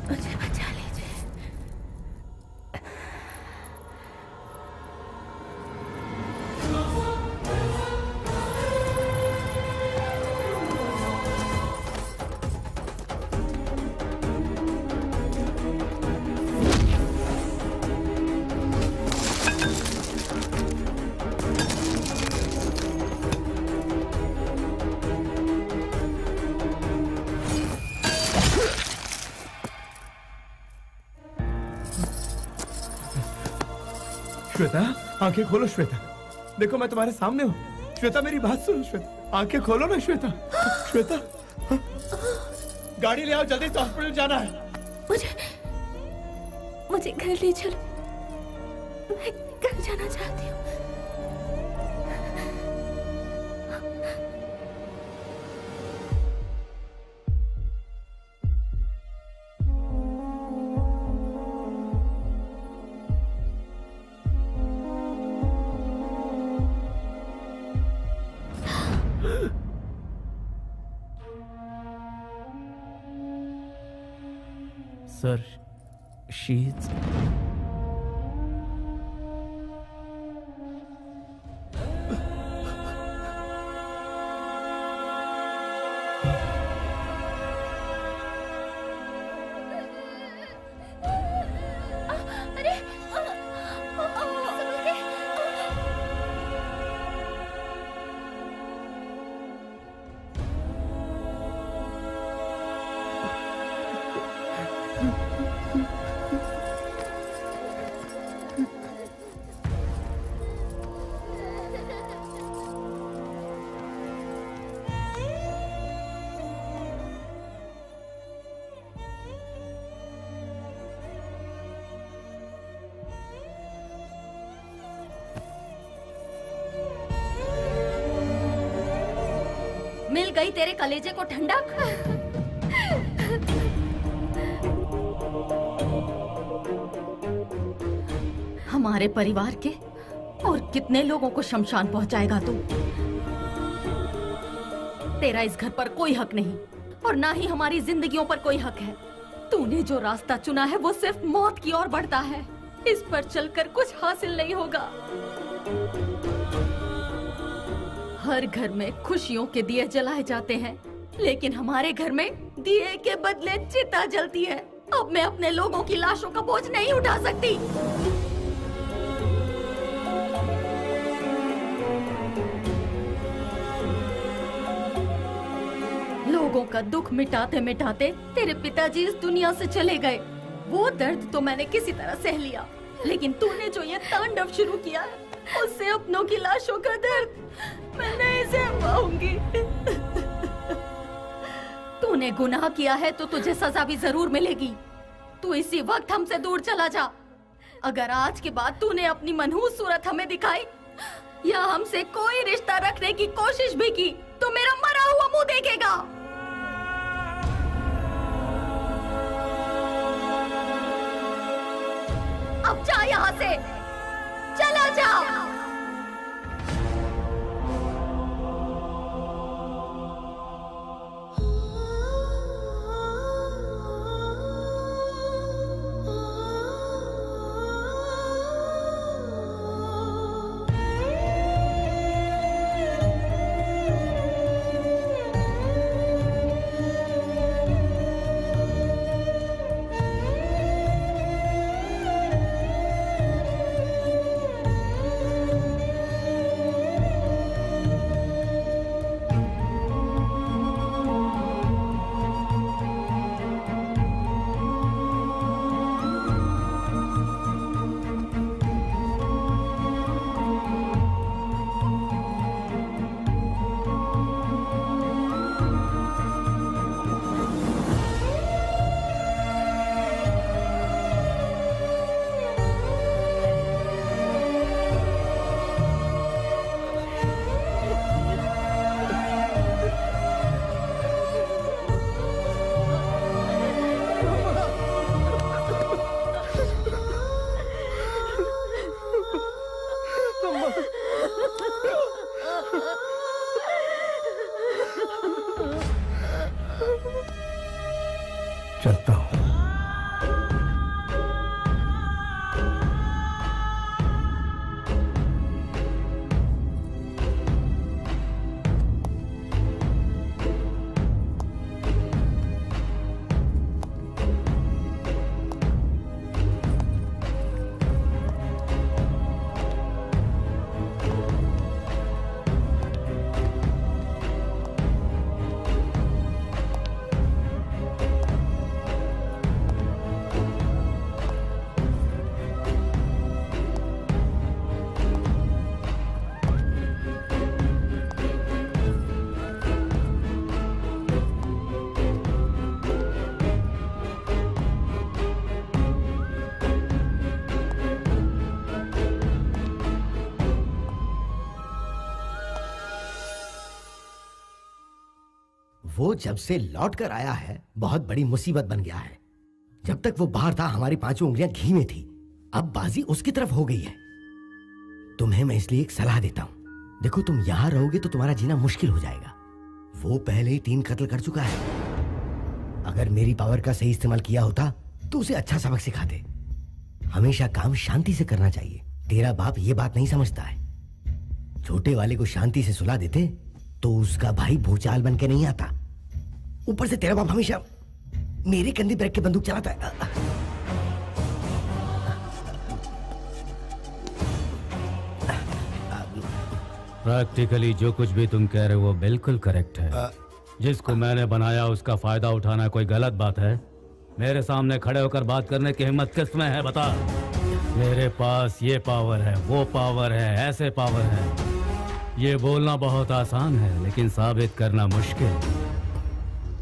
मुझे बचा लीजिए। श्वेता, आंखें खोलो श्वेता। देखो मैं तुम्हारे सामने हूँ। श्वेता मेरी बात सुनो श्वेता, आंखें खोलो ना श्वेता। श्वेता गाड़ी ले आओ, जल्दी से हॉस्पिटल जाना है। मुझे घर ले चलो, मैं घर जाना चाहती हूँ। सर, शीज मिल गई तेरे कलेजे को ठंडक। हमारे परिवार के और कितने लोगों को शमशान पहुंचाएगा तू? तेरा इस घर पर कोई हक नहीं और ना ही हमारी जिंदगियों पर कोई हक है। तूने जो रास्ता चुना है वो सिर्फ मौत की ओर बढ़ता है। इस पर चलकर कुछ हासिल नहीं होगा। हर घर में खुशियों के दिए जलाए जाते हैं, लेकिन हमारे घर में दिए के बदले चिता जलती है। अब मैं अपने लोगों की लाशों का बोझ नहीं उठा सकती। लोगों का दुख मिटाते मिटाते तेरे पिताजी इस दुनिया से चले गए। वो दर्द तो मैंने किसी तरह सह लिया, लेकिन तूने जो ये तांडव शुरू किया है, उससे अपनों की लाशों का दर्द मैं नहीं सह पाऊंगी। तूने गुनाह किया है तो तुझे सजा भी जरूर मिलेगी। तू इसी वक्त हमसे दूर चला जा। अगर आज के बाद तूने अपनी मनहूस सूरत हमें दिखाई या हमसे कोई रिश्ता रखने की कोशिश भी की तो मेरा मरा हुआ मुंह देखेगा। अब जा यहाँ से, चला जा। चलता हूँ। वो जब से लौट कर आया है बहुत बड़ी मुसीबत बन गया है। जब तक वो बाहर था हमारी पांचों उंगलियां घी में थी, अब बाजी उसकी तरफ हो गई है। तुम्हें मैं इसलिए एक सलाह देता हूं, देखो तुम यहां रहोगे तो तुम्हारा जीना मुश्किल हो जाएगा। वो पहले ही 3 कत्ल कर चुका है। अगर मेरी पावर का सही इस्तेमाल किया होता तो उसे अच्छा सबक सिखाते। हमेशा काम शांति से करना चाहिए। तेरा बाप ये बात नहीं समझता है। छोटे वाले को शांति से सुला देते तो उसका भाई भूचाल बन के नहीं आता। ऊपर से तेरा बाप हमेशा मेरे कंधे पर रख के बंदूक चलाता है। प्रैक्टिकली जो कुछ भी तुम कह रहे हो वो बिल्कुल करेक्ट है। जिसको मैंने बनाया उसका फायदा उठाना कोई गलत बात है? मेरे सामने खड़े होकर बात करने की हिम्मत किसमें है बता। मेरे पास ये पावर है, वो पावर है, ऐसे पावर है। ये बोलना बहुत आसान है लेकिन साबित करना मुश्किल।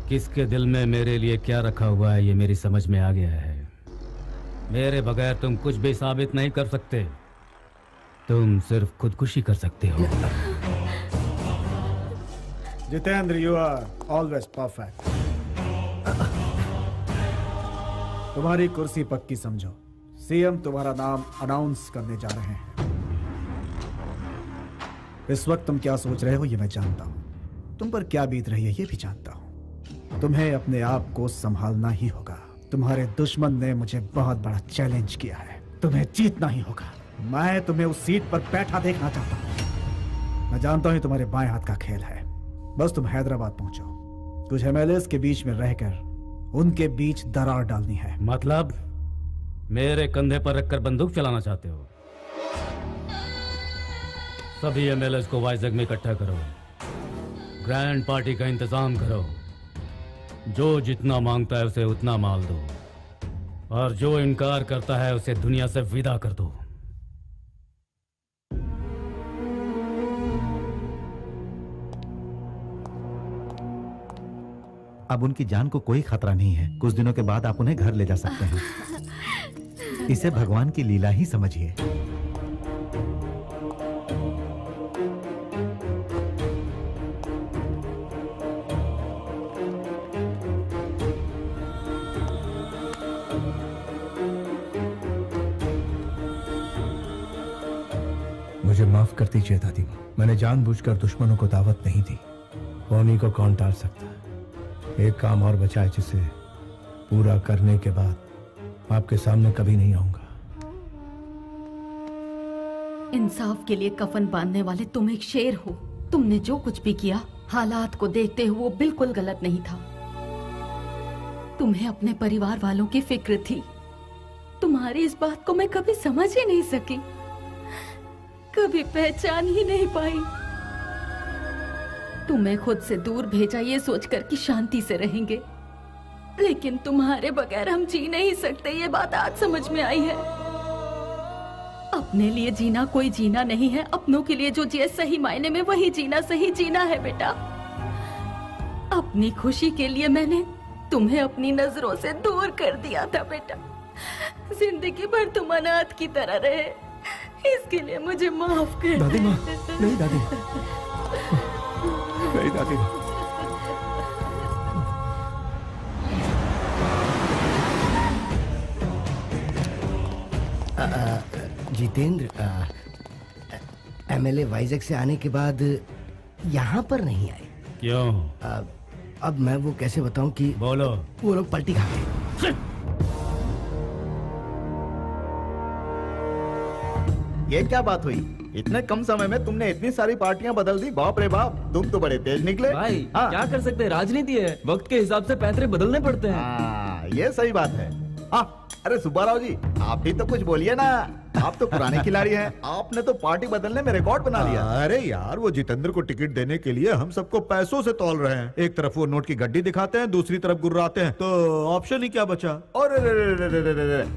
किसके दिल में मेरे लिए क्या रखा हुआ है ये मेरी समझ में आ गया है। मेरे बगैर तुम कुछ भी साबित नहीं कर सकते। तुम सिर्फ खुदकुशी कर सकते हो। Jitendra, you are always perfect. तुम्हारी कुर्सी पक्की समझो। सीएम तुम्हारा नाम अनाउंस करने जा रहे हैं। इस वक्त तुम क्या सोच रहे हो ये मैं जानता हूं। तुम पर क्या बीत रही है ये भी जानता हूं। तुम्हें अपने आप को संभालना ही होगा। तुम्हारे दुश्मन ने मुझे बहुत बड़ा चैलेंज किया है। तुम्हें जीतना ही होगा। मैं तुम्हें उस सीट पर बैठा देखना चाहता हूं। मैं जानता हूं तुम्हारे बाएं हाथ का खेल है। बस तुम हैदराबाद पहुंचो। कुछ एमएलएस के बीच में रहकर उनके बीच दरार डालनी है। मतलब मेरे कंधे पर रखकर बंदूक चलाना चाहते हो? सभी एमएलएस को वाइजैग में इकट्ठा करो। ग्रैंड पार्टी का इंतजाम करो। जो जितना मांगता है उसे उतना माल दो और जो इनकार करता है उसे दुनिया से विदा कर दो। अब उनकी जान को कोई खतरा नहीं है। कुछ दिनों के बाद आप उन्हें घर ले जा सकते हैं। इसे भगवान की लीला ही समझिए। मुझे माफ कर दीजिए दादी माँ। मैंने जानबूझकर दुश्मनों को दावत नहीं दी। होमी को कौन टाल सकता है? एक काम और बचा है जिसे पूरा करने के बाद आपके सामने कभी नहीं आऊंगा। इंसाफ के लिए कफन बांधने वाले तुम एक शेर हो। तुमने जो कुछ भी किया हालात को देखते हुए वो बिल्कुल गलत नहीं था। तुम्हें अपने परिवार वालों की फिक्र थी। तुम्हारी इस बात को मैं कभी समझ ही नहीं सकी, कभी पहचान ही नहीं पाई। तुम्हें खुद से दूर भेजा ये सोचकर कि शांति से रहेंगे, लेकिन तुम्हारे बगैर हम जी नहीं सकते ये बात आज समझ में आई है। अपने लिए जीना कोई जीना नहीं है। अपनों के लिए जो जिए सही मायने में वही जीना सही जीना है बेटा। अपनी खुशी के लिए मैंने तुम्हें अपनी नजरों से दूर कर दिया था बेटा। जिंदगी भर तुम अनाथ की तरह रहे, इसके लिए मुझे माफ कर। दादी माँ, नहीं दादी, नहीं दादी माँ। जितेंद्र, एमएलए वाइजैग से आने के बाद यहाँ पर नहीं आए। क्यों? अब मैं वो कैसे बताऊं कि बोलो। वो लोग पलटी खा गए। ये क्या बात हुई? इतने कम समय में तुमने इतनी सारी पार्टियां बदल दी। बाप रे बाप, तुम तो बड़े तेज निकले। भाई क्या कर सकते हैं, राजनीति है, वक्त के हिसाब से पैतरे बदलने पड़ते हैं। ये सही बात है। अरे सुब्बाराव जी, आप भी तो कुछ बोलिए ना। आप तो पुराने खिलाड़ी हैं। आपने तो पार्टी बदलने में रिकॉर्ड बना लिया। अरे यार, वो जितेंद्र को टिकट देने के लिए हम सबको पैसों से तौल रहे हैं। एक तरफ वो नोट की गड्डी दिखाते हैं, दूसरी तरफ गुर्राते हैं, तो ऑप्शन ही क्या बचा? और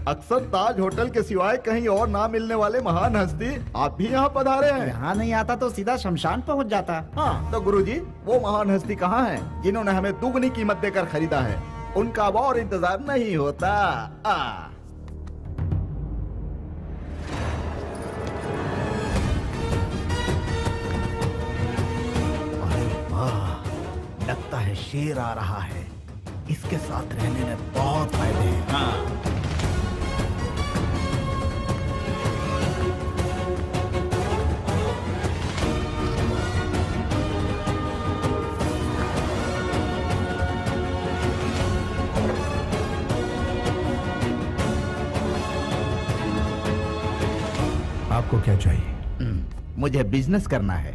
अक्सर ताज होटल के सिवाय कहीं और ना मिलने वाले महान हस्ती आप भी यहाँ पधारे हैं। यहाँ नहीं आता तो सीधा शमशान पहुँच जाता। हाँ तो गुरुजी, वो महान हस्ती कहाँ है जिन्होंने हमें दुगनी कीमत देकर खरीदा है? उनका अब और इंतजार नहीं होता। लगता है शेर आ रहा है। इसके साथ रहने में बहुत फायदे हैं। हाँ। आपको क्या चाहिए? मुझे बिजनेस करना है।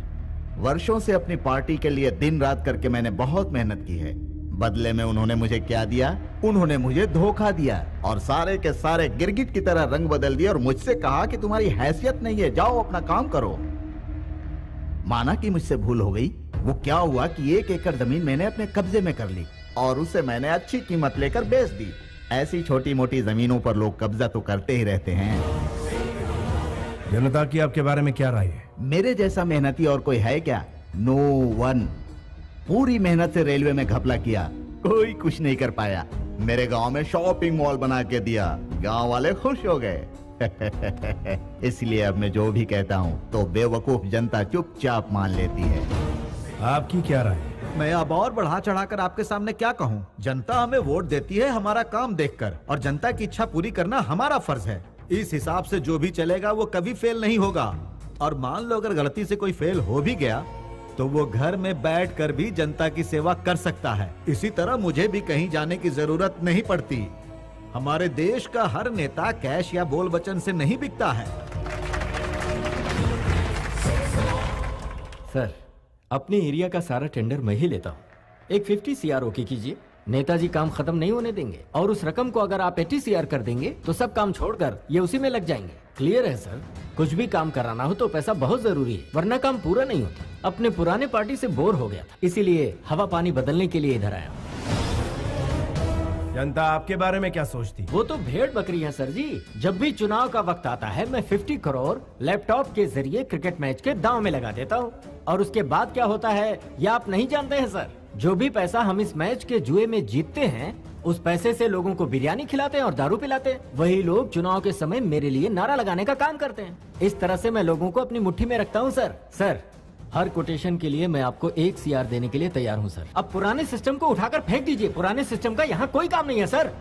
वर्षों से अपनी पार्टी के लिए दिन रात करके मैंने बहुत मेहनत की है। बदले में उन्होंने मुझे क्या दिया? उन्होंने मुझे धोखा दिया और सारे के सारे गिरगिट की तरह रंग बदल दिया और मुझसे कहा कि तुम्हारी हैसियत नहीं है, जाओ अपना काम करो। माना कि मुझसे भूल हो गई। वो क्या हुआ कि 1 एकड़ जमीन मैंने अपने कब्जे में कर ली और उसे मैंने अच्छी कीमत लेकर बेच दी। ऐसी छोटी मोटी जमीनों पर लोग कब्जा तो करते ही रहते हैं। जनता की आपके बारे में क्या राय है? मेरे जैसा मेहनती और कोई है क्या? No one. पूरी मेहनत से रेलवे में घपला किया, कोई कुछ नहीं कर पाया। मेरे गांव में शॉपिंग मॉल बना के दिया, गांव वाले खुश हो गए। इसलिए अब मैं जो भी कहता हूँ तो बेवकूफ जनता चुपचाप मान लेती है। आपकी क्या राय है? मैं अब और बढ़ा चढ़ाकर आपके सामने क्या कहूँ? जनता हमें वोट देती है हमारा काम देखकर, और जनता की इच्छा पूरी करना हमारा फर्ज है। इस हिसाब से जो भी चलेगा वो कभी फेल नहीं होगा। और मान लो अगर गलती से कोई फेल हो भी गया तो वो घर में बैठकर भी जनता की सेवा कर सकता है। इसी तरह मुझे भी कहीं जाने की जरूरत नहीं पड़ती। हमारे देश का हर नेता कैश या बोल वचन से नहीं बिकता है। सर, अपने एरिया का सारा टेंडर मैं ही लेता हूँ। एक 50 CR ओके कीजिए। नेताजी काम खत्म नहीं होने देंगे, और उस रकम को अगर आप 80 CR कर देंगे तो सब काम छोड़कर ये उसी में लग जाएंगे। क्लियर है सर? कुछ भी काम कराना हो तो पैसा बहुत जरूरी है, वरना काम पूरा नहीं होता। अपने पुराने पार्टी से बोर हो गया था, इसीलिए हवा पानी बदलने के लिए इधर आया। जनता आपके बारे में क्या सोचती? वो तो भेड़ बकरी है सर जी। जब भी चुनाव का वक्त आता है मैं 50 करोड़ लैपटॉप के जरिए क्रिकेट मैच के दांव में लगा देता हूँ, और उसके बाद क्या होता है ये आप नहीं जानते हैं सर। जो भी पैसा हम इस मैच के जुए में जीतते हैं उस पैसे से लोगों को बिरयानी खिलाते हैं और दारू पिलाते हैं। वही लोग चुनाव के समय मेरे लिए नारा लगाने का काम करते हैं। इस तरह से मैं लोगों को अपनी मुट्ठी में रखता हूँ सर। सर, हर कोटेशन के लिए मैं आपको 1 CR देने के लिए तैयार हूँ सर। अब पुराने सिस्टम को उठाकर फेंक दीजिए। पुराने सिस्टम का यहाँ कोई काम नहीं है सर।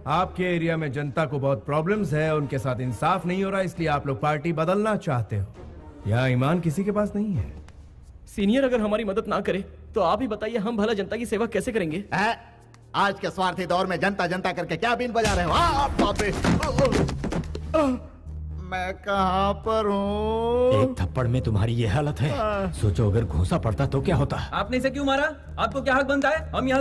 आपके एरिया में जनता को बहुत प्रॉब्लम्स है, उनके साथ इंसाफ नहीं हो रहा, इसलिए आप लोग पार्टी बदलना चाहते हो। यहाँ ईमान किसी के पास नहीं है। सीनियर अगर हमारी मदद ना करे तो आप ही बताइए हम भला जनता की सेवा कैसे करेंगे? आज के स्वार्थी दौर में जनता जनता करके क्या बीन बजा रहे हो? मैं कहाँ पर हूँ? एक थप्पड़ में तुम्हारी ये हालत है। सोचो अगर घूंसा पड़ता तो क्या होता। आपने इसे क्यों मारा? आपको क्या हक बनता है? हम यहाँ